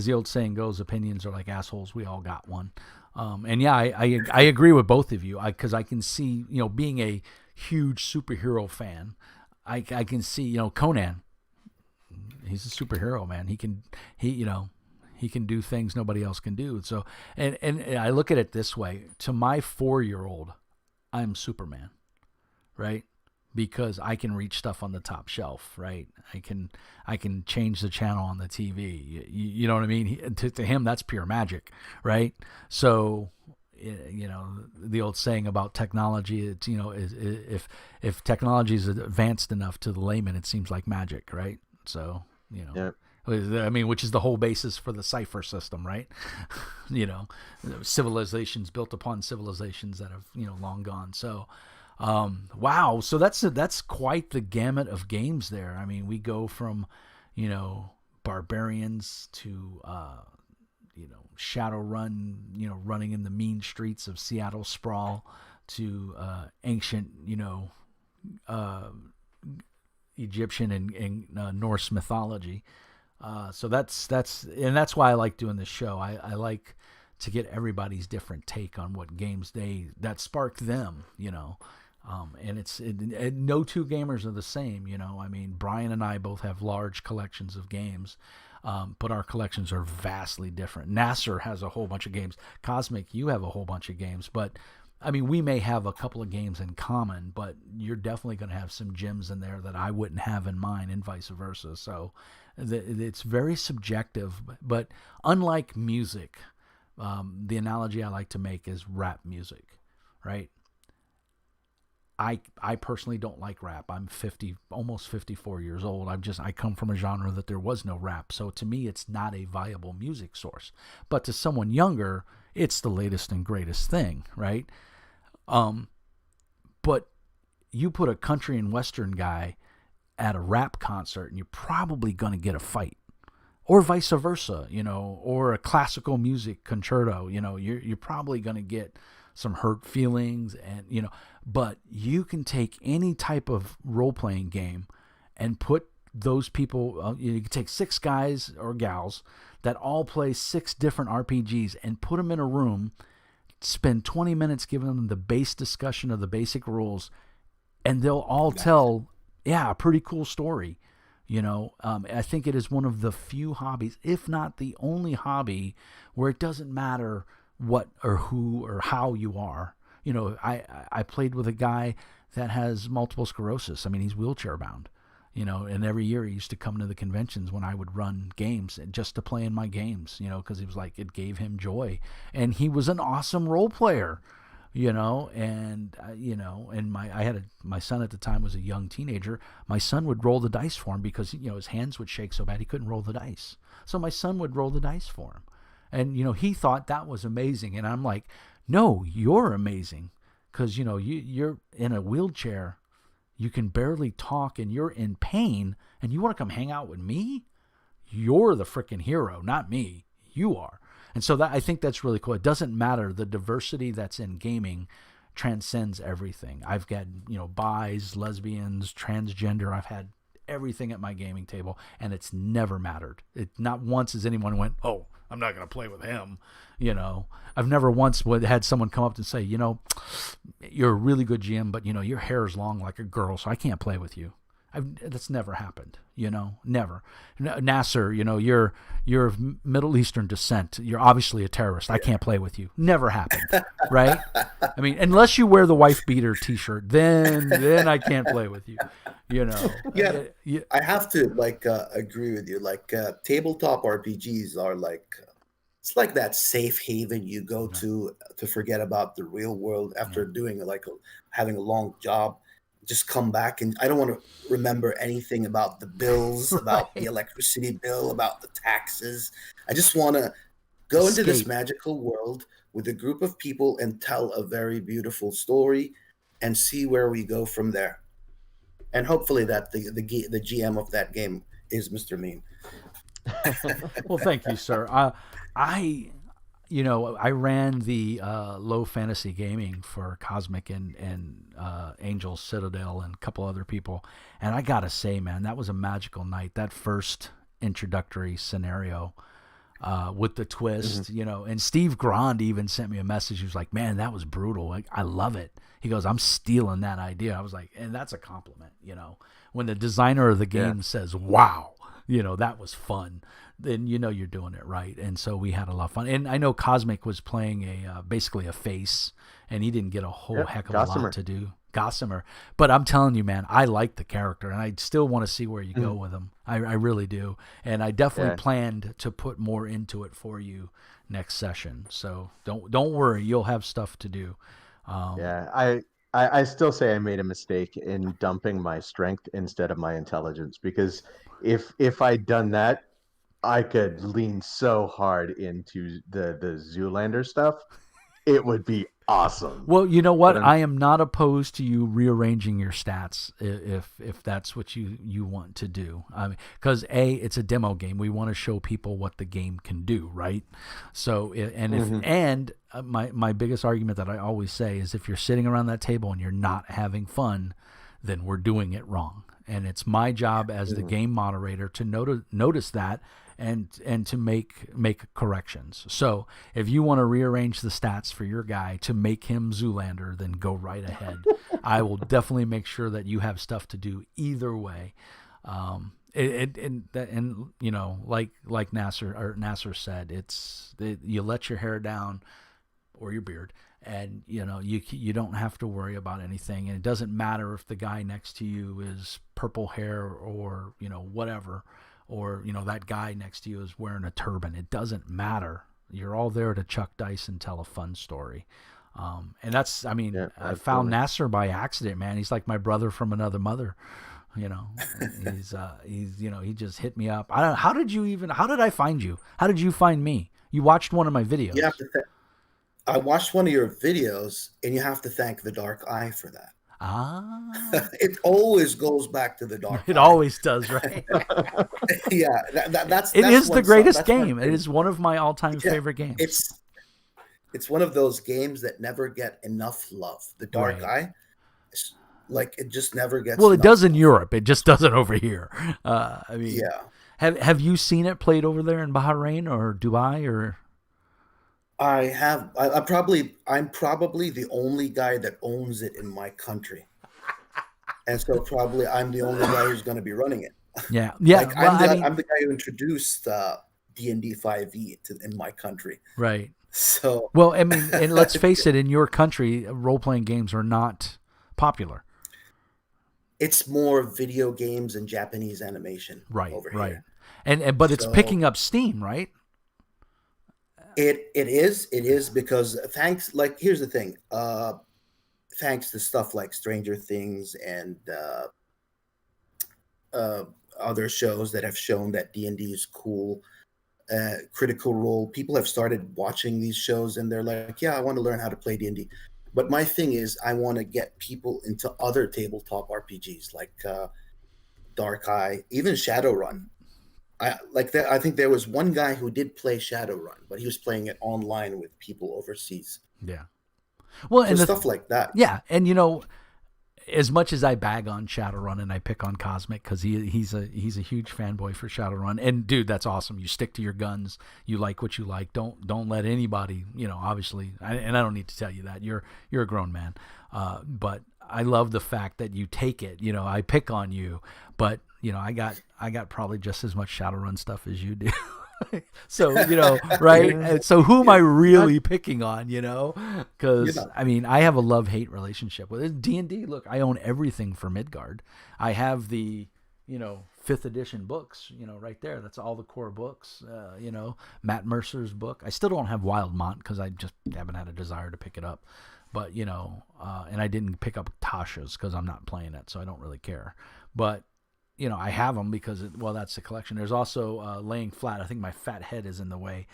the old saying goes, opinions are like assholes. We all got one. And yeah, I agree with both of you, because I can see, being a huge superhero fan, I can see, Conan, he's a superhero, man. He can do things nobody else can do. So, and I look at it this way: to my 4-year-old, I'm Superman, right? Because I can reach stuff on the top shelf, right? I can change the channel on the TV. You know what I mean? To him, that's pure magic, right? So, you know, the old saying about technology, it's, you know, if technology is advanced enough to the layman, it seems like magic, right? So, you know. Yep. I mean, which is the whole basis for the cipher system, right? You know, civilizations built upon civilizations that have, you know, long gone. So, wow. So that's quite the gamut of games there. I mean, we go from, you know, barbarians to, you know, Shadowrun, you know, running in the mean streets of Seattle Sprawl, to ancient, you know, Egyptian and Norse mythology. So that's why I like doing this show. I like to get everybody's different take on what games that sparked them, you know. And no two gamers are the same, you know. I mean, Brian and I both have large collections of games, but our collections are vastly different. Nasser has a whole bunch of games. Cosmic, you have a whole bunch of games, but I mean, we may have a couple of games in common, but you're definitely going to have some gems in there that I wouldn't have in mine, and vice versa. So it's very subjective, but unlike music, the analogy I like to make is rap music, right? I personally don't like rap. I'm almost 54 years old. I come from a genre that there was no rap. So to me, it's not a viable music source. But to someone younger, it's the latest and greatest thing, right? But you put a country and western guy at a rap concert, and you're probably going to get a fight, or vice versa, you know, or a classical music concerto, you know, you're probably going to get some hurt feelings, and, you know, but you can take any type of role-playing game and put those people, you can take 6 guys or gals that all play 6 different RPGs and put them in a room, spend 20 minutes giving them the base discussion of the basic rules, and they'll all tell, a pretty cool story. You know, I think it is one of the few hobbies, if not the only hobby, where it doesn't matter what or who or how you are. You know, I played with a guy that has multiple sclerosis. I mean, he's wheelchair bound, you know, and every year he used to come to the conventions when I would run games just to play in my games, you know, because he was like, it gave him joy. And he was an awesome role player, you know, and, and my son at the time was a young teenager. My son would roll the dice for him because, you know, his hands would shake so bad he couldn't roll the dice. So my son would roll the dice for him. And, you know, he thought that was amazing. And I'm like, no, you're amazing. Because, you know, you're in a wheelchair. You can barely talk and you're in pain. And you want to come hang out with me? You're the freaking hero, not me. You are. And so I think that's really cool. It doesn't matter. The diversity that's in gaming transcends everything. I've got, you know, bis, lesbians, transgender. I've had everything at my gaming table. And it's never mattered. Not once has anyone went, oh, I'm not going to play with him. You know, I've never once had someone come up and say, you know, you're a really good GM, but, you know, your hair is long like a girl, so I can't play with you. That's never happened, you know, never. Nasser, you know, you're of Middle Eastern descent. You're obviously a terrorist. I can't play with you. Never happened, right? I mean, unless you wear the wife beater T-shirt, then I can't play with you, you know. Yeah, I have to agree with you. Tabletop RPGs are it's like that safe haven you go to forget about the real world after doing having a long job. Just come back, and I don't want to remember anything about the bills, about the electricity bill, about the taxes. I just want to go into this magical world with a group of people and tell a very beautiful story and see where we go from there. And hopefully that the GM of that game is Mr. Mean. Well, thank you, sir. I ran the low fantasy gaming for Cosmic and Angel Citadel and a couple other people, and I gotta say, man, that was a magical night. That first introductory scenario with the twist, you know, and Steve Grand even sent me a message. He was like, "Man, that was brutal. Like, I love it." He goes, "I'm stealing that idea." I was like, and that's a compliment, you know, when the designer of the game says, "Wow." that was fun, then you're doing it right. And so we had a lot of fun. And I know Cosmic was playing basically a face, and he didn't get a whole heck of a lot to do. Gossamer. But I'm telling you, man, I like the character, and I still want to see where you go with him. I really do. And I definitely planned to put more into it for you next session. So don't worry, you'll have stuff to do. I still say I made a mistake in dumping my strength instead of my intelligence, because if I'd done that, I could lean so hard into the Zoolander stuff. It would be awesome. Well, you know what? I am not opposed to you rearranging your stats if that's what you want to do. I mean, because it's a demo game. We want to show people what the game can do, right? So, my biggest argument that I always say is, if you're sitting around that table and you're not having fun, then we're doing it wrong. And it's my job as the game moderator to notice that and to make corrections. So if you want to rearrange the stats for your guy to make him Zoolander, then go right ahead. I will definitely make sure that you have stuff to do either way. Like Nasser said, you let your hair down or your beard, and you don't have to worry about anything. And it doesn't matter if the guy next to you is purple hair or whatever, or that guy next to you is wearing a turban. It doesn't matter. You're all there to chuck dice and tell a fun story. And that's, I found Nasser by accident, man. He's like my brother from another mother. He just hit me up. How did I find you? How did you find me? You watched one of my videos. I watched one of your videos, and you have to thank the Dark Eye for that. It always goes back to the Dark Eye. It always does, right? Yeah, that's the greatest game. It is one of my all-time favorite games. It's one of those games that never get enough love. The Dark Eye, it just never gets. Well, it does in Europe. It just doesn't over here. Have you seen it played over there in Bahrain or Dubai or? I have. I'm probably the only guy that owns it in my country, and so probably I'm the only guy who's going to be running it. Yeah. I'm the guy who introduced D&D 5e in my country. Right. So and let's face it, in your country, role-playing games are not popular. It's more video games and Japanese animation over here. But it's picking up steam, right? It is because here's the thing. Thanks to stuff like Stranger Things and other shows that have shown that D&D is cool, Critical Role, people have started watching these shows and they're like, yeah, I want to learn how to play D&D. But my thing is, I want to get people into other tabletop RPGs like Dark Eye, even Shadowrun. I think there was one guy who did play Shadowrun, but he was playing it online with people overseas. Yeah. Well, and stuff like that. Yeah, and as much as I bag on Shadowrun and I pick on Cosmic because he's a huge fanboy for Shadowrun, and dude, that's awesome. You stick to your guns. You like what you like. Don't let anybody, obviously. And I don't need to tell you that you're a grown man. But I love the fact that you take it. I pick on you, but I got probably just as much Shadowrun stuff as you do. So, right? And so who am I really picking on, because I have a love-hate relationship with it. D&D. Look, I own everything for Midgard. I have the 5th edition books, right there. That's all the core books. Matt Mercer's book. I still don't have Wildmont because I just haven't had a desire to pick it up. But and I didn't pick up Tasha's because I'm not playing it, so I don't really care. But I have them because that's the collection. There's also Laying Flat. I think my fat head is in the way.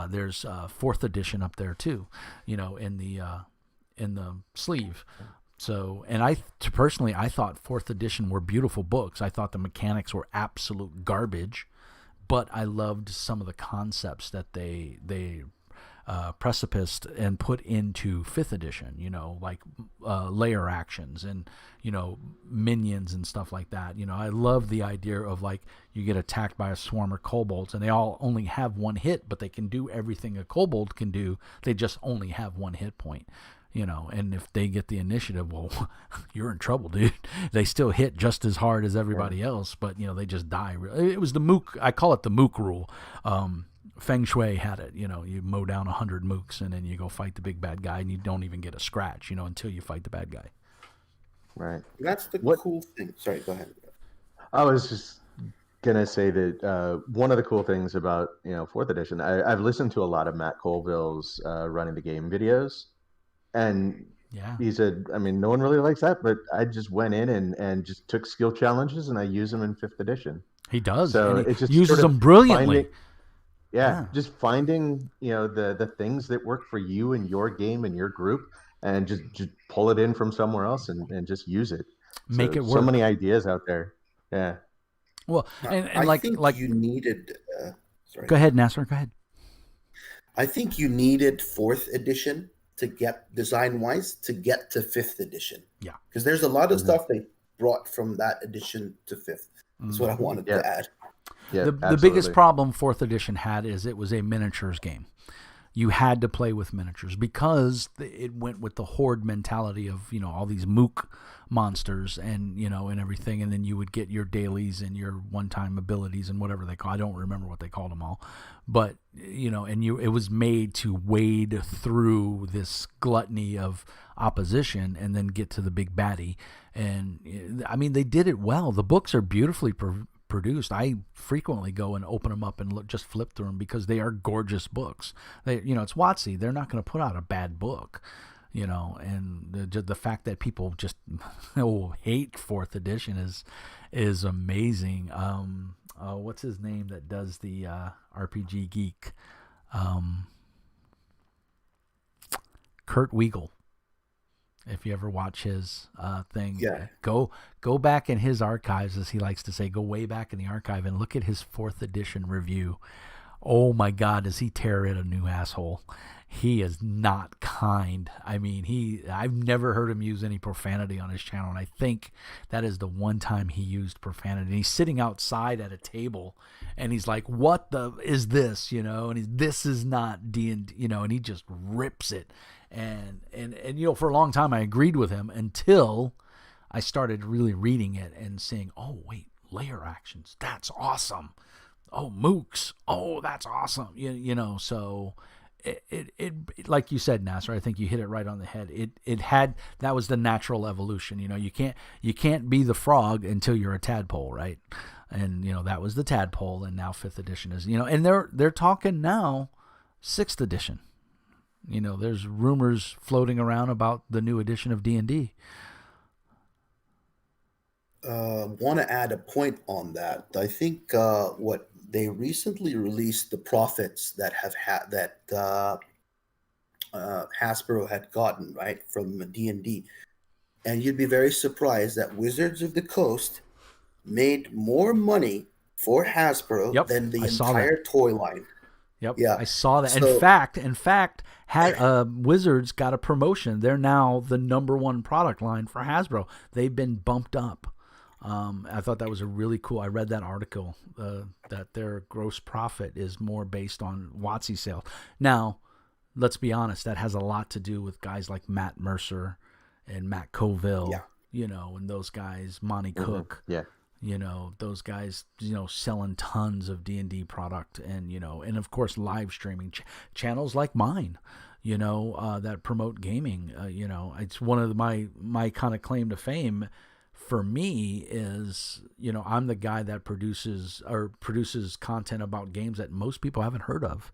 There's 4th edition up there too, in the sleeve. So, and I thought 4th edition were beautiful books. I thought the mechanics were absolute garbage, but I loved some of the concepts that they precipiced and put into 5th edition, like layer actions and minions and stuff like that. I love the idea of you get attacked by a swarm of kobolds and they all only have one hit, but they can do everything a kobold can do. They just only have one hit point. and if they get the initiative, well, you're in trouble, dude. They still hit just as hard as everybody else, but they just die. It was the mook. I call it the mook rule. Feng Shui had it. You mow down 100 mooks and then you go fight the big bad guy, and you don't even get a scratch, until you fight the bad guy. Right. That's the cool thing. Sorry, go ahead. I was just gonna say that one of the cool things about fourth edition, I've listened to a lot of Matt Colville's running the game videos, and he said, I mean, no one really likes that, but I just went in and just took skill challenges and I use them in fifth edition. He does. So and he it just uses them brilliantly. Just finding the things that work for you and your game and your group, and just pull it in from somewhere else and just use it. Make it work. So many ideas out there. Yeah. Well, and I think you needed. Sorry. Go ahead, Nasser. Go ahead. I think you needed fourth edition to get design-wise to get to fifth edition. Yeah, because there's a lot of stuff they brought from that edition to fifth. That's what I wanted to add. Yeah, the biggest problem fourth edition had is it was a miniatures game. You had to play with miniatures because it went with the horde mentality of all these mook monsters and and everything, and then you would get your dailies and your one-time abilities and whatever they call. I don't remember what they called them all, but it was made to wade through this gluttony of opposition and then get to the big baddie. And I mean, they did it well. The books are beautifully produced. I frequently go and open them up and just flip through them because they are gorgeous books. It's WotC. They're not going to put out a bad book, and the fact that people just hate fourth edition is amazing. What's his name that does the RPG Geek? Kurt Weigel. If you ever watch his thing, go back in his archives, as he likes to say, go way back in the archive and look at his fourth edition review. Oh my God, does he tear it a new asshole? He is not kind. I mean, I've never heard him use any profanity on his channel, and I think that is the one time he used profanity. And he's sitting outside at a table, and he's like, "What the is this?" And this is not D&D, and he just rips it. And for a long time I agreed with him until I started really reading it and saying, oh wait, layer actions, that's awesome. Oh, mooks, oh, that's awesome. So it like you said, Nasser, I think you hit it right on the head. It had, that was the natural evolution. You can't be the frog until you're a tadpole, right? And that was the tadpole, and now fifth edition is and they're talking now sixth edition. There's rumors floating around about the new edition of D&D. Want to add a point on that. I think what they recently released, the profits that Hasbro had gotten right from D&D, and you'd be very surprised that Wizards of the Coast made more money for Hasbro than the entire toy line. Yep. Yeah. I saw that. So, in fact, Wizards got a promotion. They're now the number one product line for Hasbro. They've been bumped up. I thought that was a really cool. I read that article that their gross profit is more based on WotC sales. Now, let's be honest. That has a lot to do with guys like Matt Mercer and Matt Colville. Yeah. And those guys, Monty Cook. Yeah. Those guys, selling tons of D&D product and of course, live streaming channels like mine, that promote gaming. It's one of my kind of claim to fame for me is, I'm the guy that produces content about games that most people haven't heard of.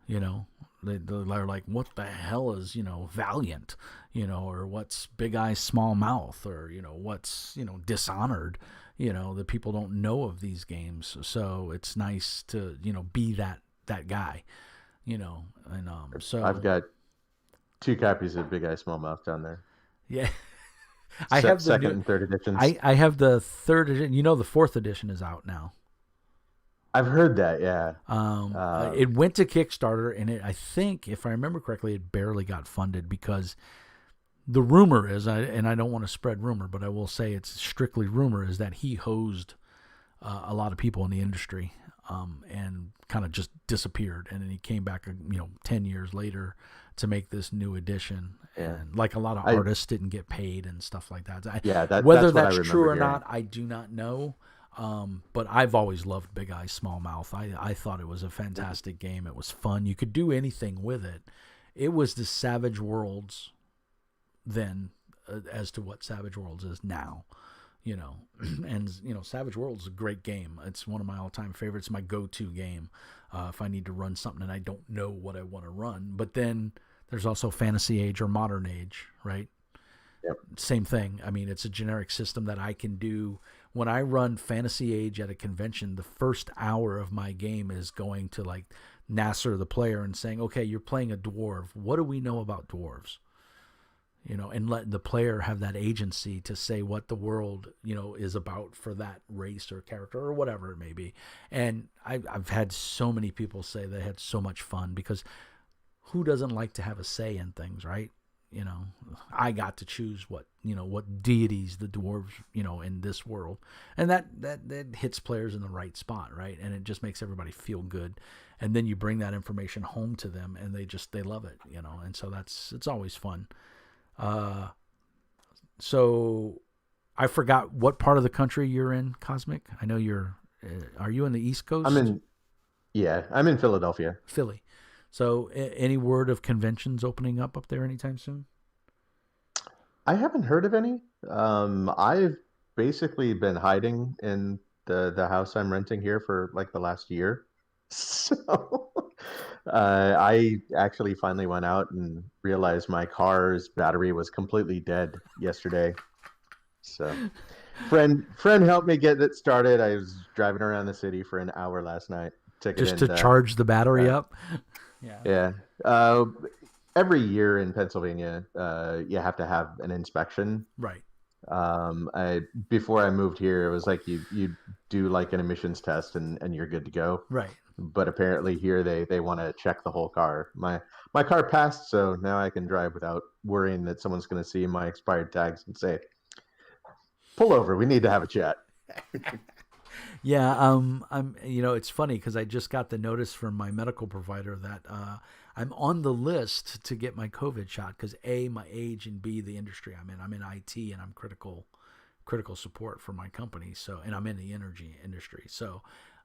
They're like, what the hell is, Valiant, or what's Big Eye Small Mouth, or, what's, Dishonored. The people don't know of these games, so it's nice to be that guy, and so I've got 2 copies of Big Eye Small Mouth down there. Yeah, I have the second and third editions. I have the third edition. The fourth edition is out now. I've heard that. Yeah. It went to Kickstarter, and I think, if I remember correctly, it barely got funded because. The rumor is, and I don't want to spread rumor, but I will say it's strictly rumor, is that he hosed a lot of people in the industry and kind of just disappeared. And then he came back, 10 years later to make this new edition. Yeah. And like a lot of artists didn't get paid and stuff like that. that's Whether what I that's true or remember not, I do not know. But I've always loved Big Eyes Small Mouth. I thought it was a fantastic game. It was fun. You could do anything with it. It was the Savage Worlds then as to what Savage Worlds is now. And Savage Worlds is a great game. It's one of my all-time favorites, my go-to game if I need to run something and I don't know what I want to run. But then there's also Fantasy Age or Modern Age, right? Yep. Same thing. I mean, it's a generic system that I can do. When I run Fantasy Age at a convention, the first hour of my game is going to like Nasser, the player, and saying, okay, you're playing a dwarf. What do we know about dwarves? And let the player have that agency to say what the world, is about for that race or character or whatever it may be. And I've had so many people say they had so much fun because who doesn't like to have a say in things, right? I got to choose what deities the dwarves, in this world. And that hits players in the right spot, right? And it just makes everybody feel good. And then you bring that information home to them and they love it, and so it's always fun. So I forgot what part of the country you're in, Cosmic. I know are you in the East Coast? I'm in Philadelphia. Philly. So any word of conventions opening up there anytime soon? I haven't heard of any. I've basically been hiding in the house I'm renting here for like the last year. So I actually finally went out and realized my car's battery was completely dead yesterday. So friend helped me get it started. I was driving around the city for an hour last night. Just to charge the battery up? Yeah. Every year in Pennsylvania, you have to have an inspection. Right. Before I moved here, it was like you do like an emissions test and you're good to go. Right. But apparently here they want to check the whole car. My car passed, so now I can drive without worrying that someone's going to see my expired tags and say, "Pull over, we need to have a chat." Yeah, it's funny because I just got the notice from my medical provider that I'm on the list to get my COVID shot because A, my age, and B, the industry I'm in. I'm in IT and I'm critical support for my company. So, and I'm in the energy industry. So,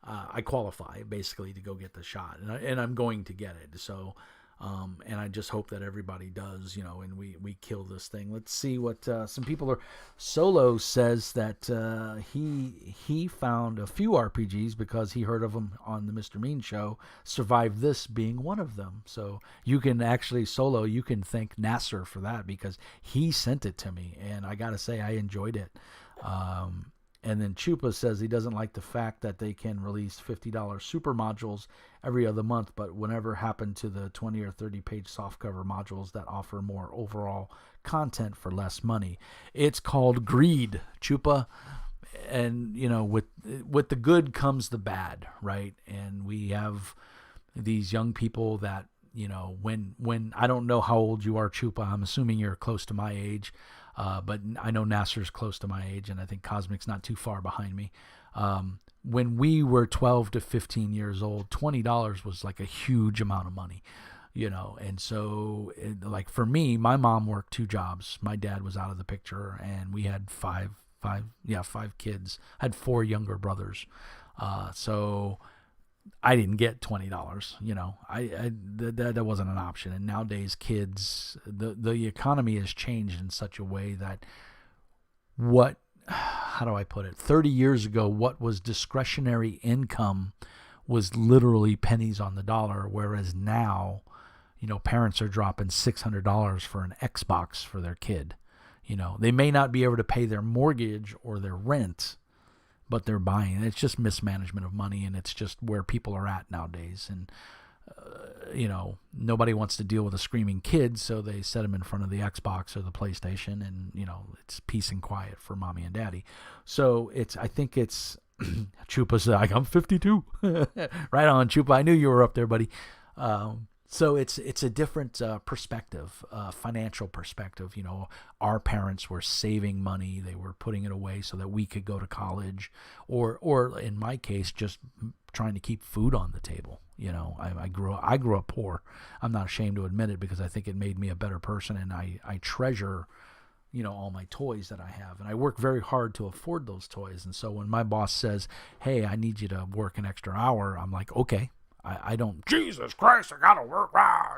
I qualify basically to go get the shot, and I'm going to get it. So, and I just hope that everybody does, and we kill this thing. Let's see what some people are. Solo says that he found a few RPGs because he heard of them on the Mr. Mean show. Survived This being one of them. So you can actually, Solo, you can thank Nasser for that because he sent it to me, and I gotta say I enjoyed it. And then Chupa says he doesn't like the fact that they can release $50 super modules every other month, but whatever happened to the 20 or 30 page softcover modules that offer more overall content for less money? It's called greed, Chupa. And, with the good comes the bad, right? And we have these young people that, when I don't know how old you are, Chupa, I'm assuming you're close to my age. But I know Nasser's close to my age, and I think Cosmic's not too far behind me. When we were 12 to 15 years old, $20 was like a huge amount of money, and so like for me, my mom worked 2 jobs. My dad was out of the picture, and we had five kids. I had 4 younger brothers. So I didn't get $20, that wasn't an option. And nowadays kids, the economy has changed in such a way that how do I put it? 30 years ago, what was discretionary income was literally pennies on the dollar. Whereas now, parents are dropping $600 for an Xbox for their kid. They may not be able to pay their mortgage or their rent, but they're buying. It's just mismanagement of money, and it's just where people are at nowadays. And, nobody wants to deal with a screaming kid, so they set them in front of the Xbox or the PlayStation, and, it's peace and quiet for mommy and daddy. So I think it's, Chupa's like, I'm 52. Right on, Chupa. I knew you were up there, buddy. So it's a different perspective, financial perspective. You know, our parents were saving money; they were putting it away so that we could go to college, or in my case, just trying to keep food on the table. You know, I grew up poor. I'm not ashamed to admit it because I think it made me a better person, and I treasure, you know, all my toys that I have, and I work very hard to afford those toys. And so when my boss says, "Hey, I need you to work an extra hour," I'm like, "Okay." I don't, Jesus Christ, I gotta work.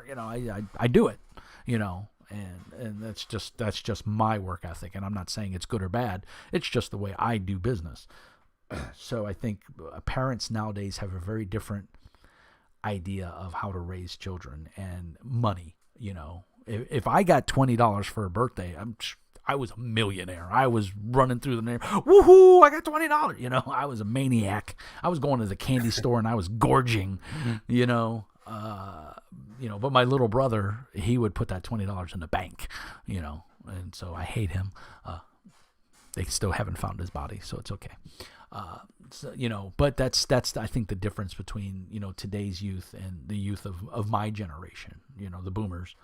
You know, I do it, you know, and that's just my work ethic. And I'm not saying it's good or bad. It's just the way I do business. So I think parents nowadays have a very different idea of how to raise children and money. You know, if I got $20 for a birthday, I was a millionaire. I was running through the neighborhood. Woohoo! I got $20. You know, I was a maniac. I was going to the candy store and I was gorging. You know, but my little brother, he would put that $20 in the bank. You know, and so I hate him. They still haven't found his body, so it's okay. So, you know, but that's I think the difference between, you know, today's youth and the youth of my generation. You know, the boomers.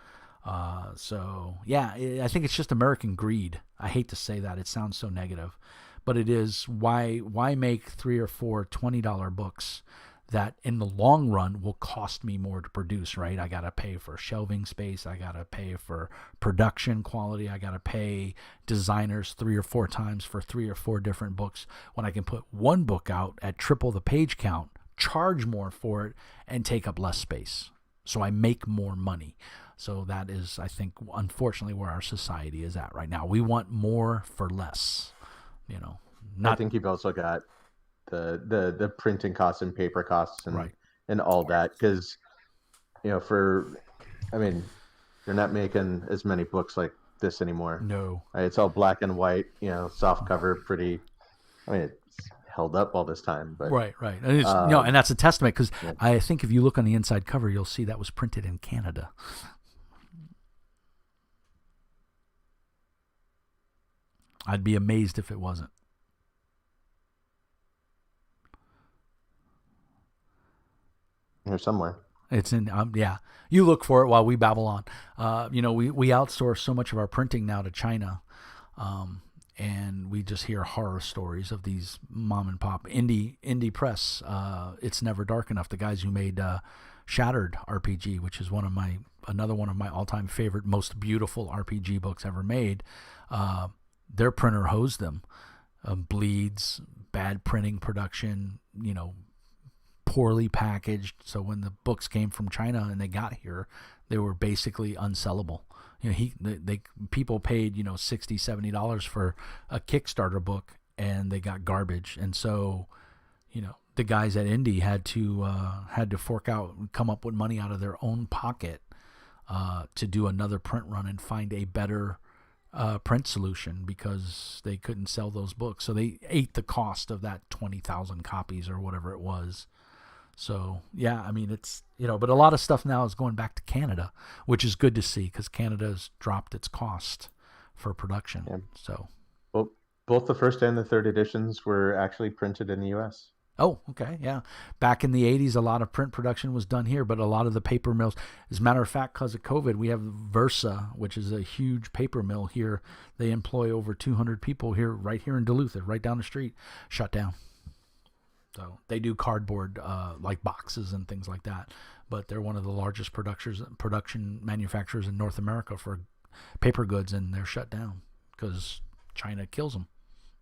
So yeah, I think it's just American greed. I hate to say that. It sounds so negative, but it is. Why make 3 or 4 $20 books that in the long run will cost me more to produce, right? I got to pay for shelving space. I got to pay for production quality. I got to pay designers 3 or 4 times for 3 or 4 different books when I can put one book out at triple the page count, charge more for it, and take up less space. So I make more money. So that is, I think, unfortunately, where our society is at right now. We want more for less. You know, I think you've also got the printing costs and paper costs and right. and all that, because, you know, you're not making as many books like this anymore. No, right? It's all black and white. You know, soft cover, pretty. I mean, it's held up all this time, but right, and it's and that's a testament because yeah. I think if you look on the inside cover, you'll see that was printed in Canada. I'd be amazed if it wasn't. Here somewhere. It's in, yeah. You look for it while we babble on. We outsource so much of our printing now to China, and we just hear horror stories of these mom and pop indie press. It's Never Dark Enough. The guys who made Shattered RPG, which is another one of my all-time favorite, most beautiful RPG books ever made. Their printer hosed them. Bleeds, bad printing production, you know, poorly packaged. So when the books came from China and they got here, they were basically unsellable. You know, people paid, you know, $60, $70 for a Kickstarter book and they got garbage. And so, you know, the guys at Indie had to fork out and come up with money out of their own pocket to do another print run and find a better print solution because they couldn't sell those books. So they ate the cost of that 20,000 copies or whatever it was. So, yeah, I mean, it's, you know, but a lot of stuff now is going back to Canada, which is good to see because Canada's dropped its cost for production. Yeah. So, well, both the first and the third editions were actually printed in the U.S. Oh, okay, yeah. Back in the 80s, a lot of print production was done here, but a lot of the paper mills, as a matter of fact, because of COVID, we have Versa, which is a huge paper mill here. They employ over 200 people right here in Duluth, right down the street, shut down. So they do cardboard, like boxes and things like that, but they're one of the largest production manufacturers in North America for paper goods, and they're shut down because China kills them.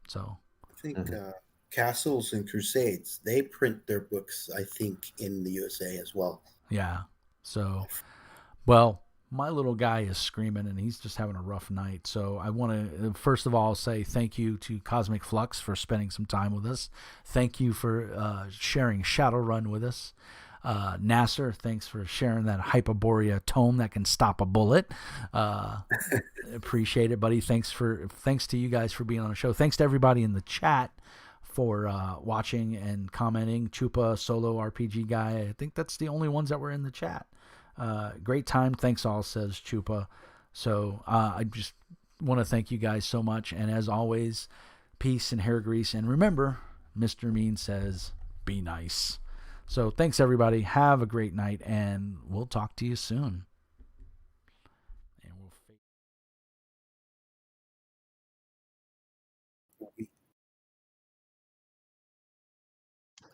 So I think Castles and Crusades, they print their books, I think, in the USA as well. Yeah. So, well, my little guy is screaming and he's just having a rough night. So I want to, first of all, say thank you to Cosmic Flux for spending some time with us. Thank you for sharing Shadowrun with us. Nasser, thanks for sharing that Hyperborea tome that can stop a bullet. Appreciate it, buddy. Thanks to you guys for being on the show. Thanks to everybody in the chat for watching and commenting. Chupa, Solo RPG Guy, I think that's the only ones that were in the chat. Great time. Thanks all, says Chupa. So I just want to thank you guys so much. And as always, peace and hair grease. And remember, Mr. Mean says, be nice. So thanks, everybody. Have a great night, and we'll talk to you soon. And we'll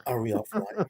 Are we offline?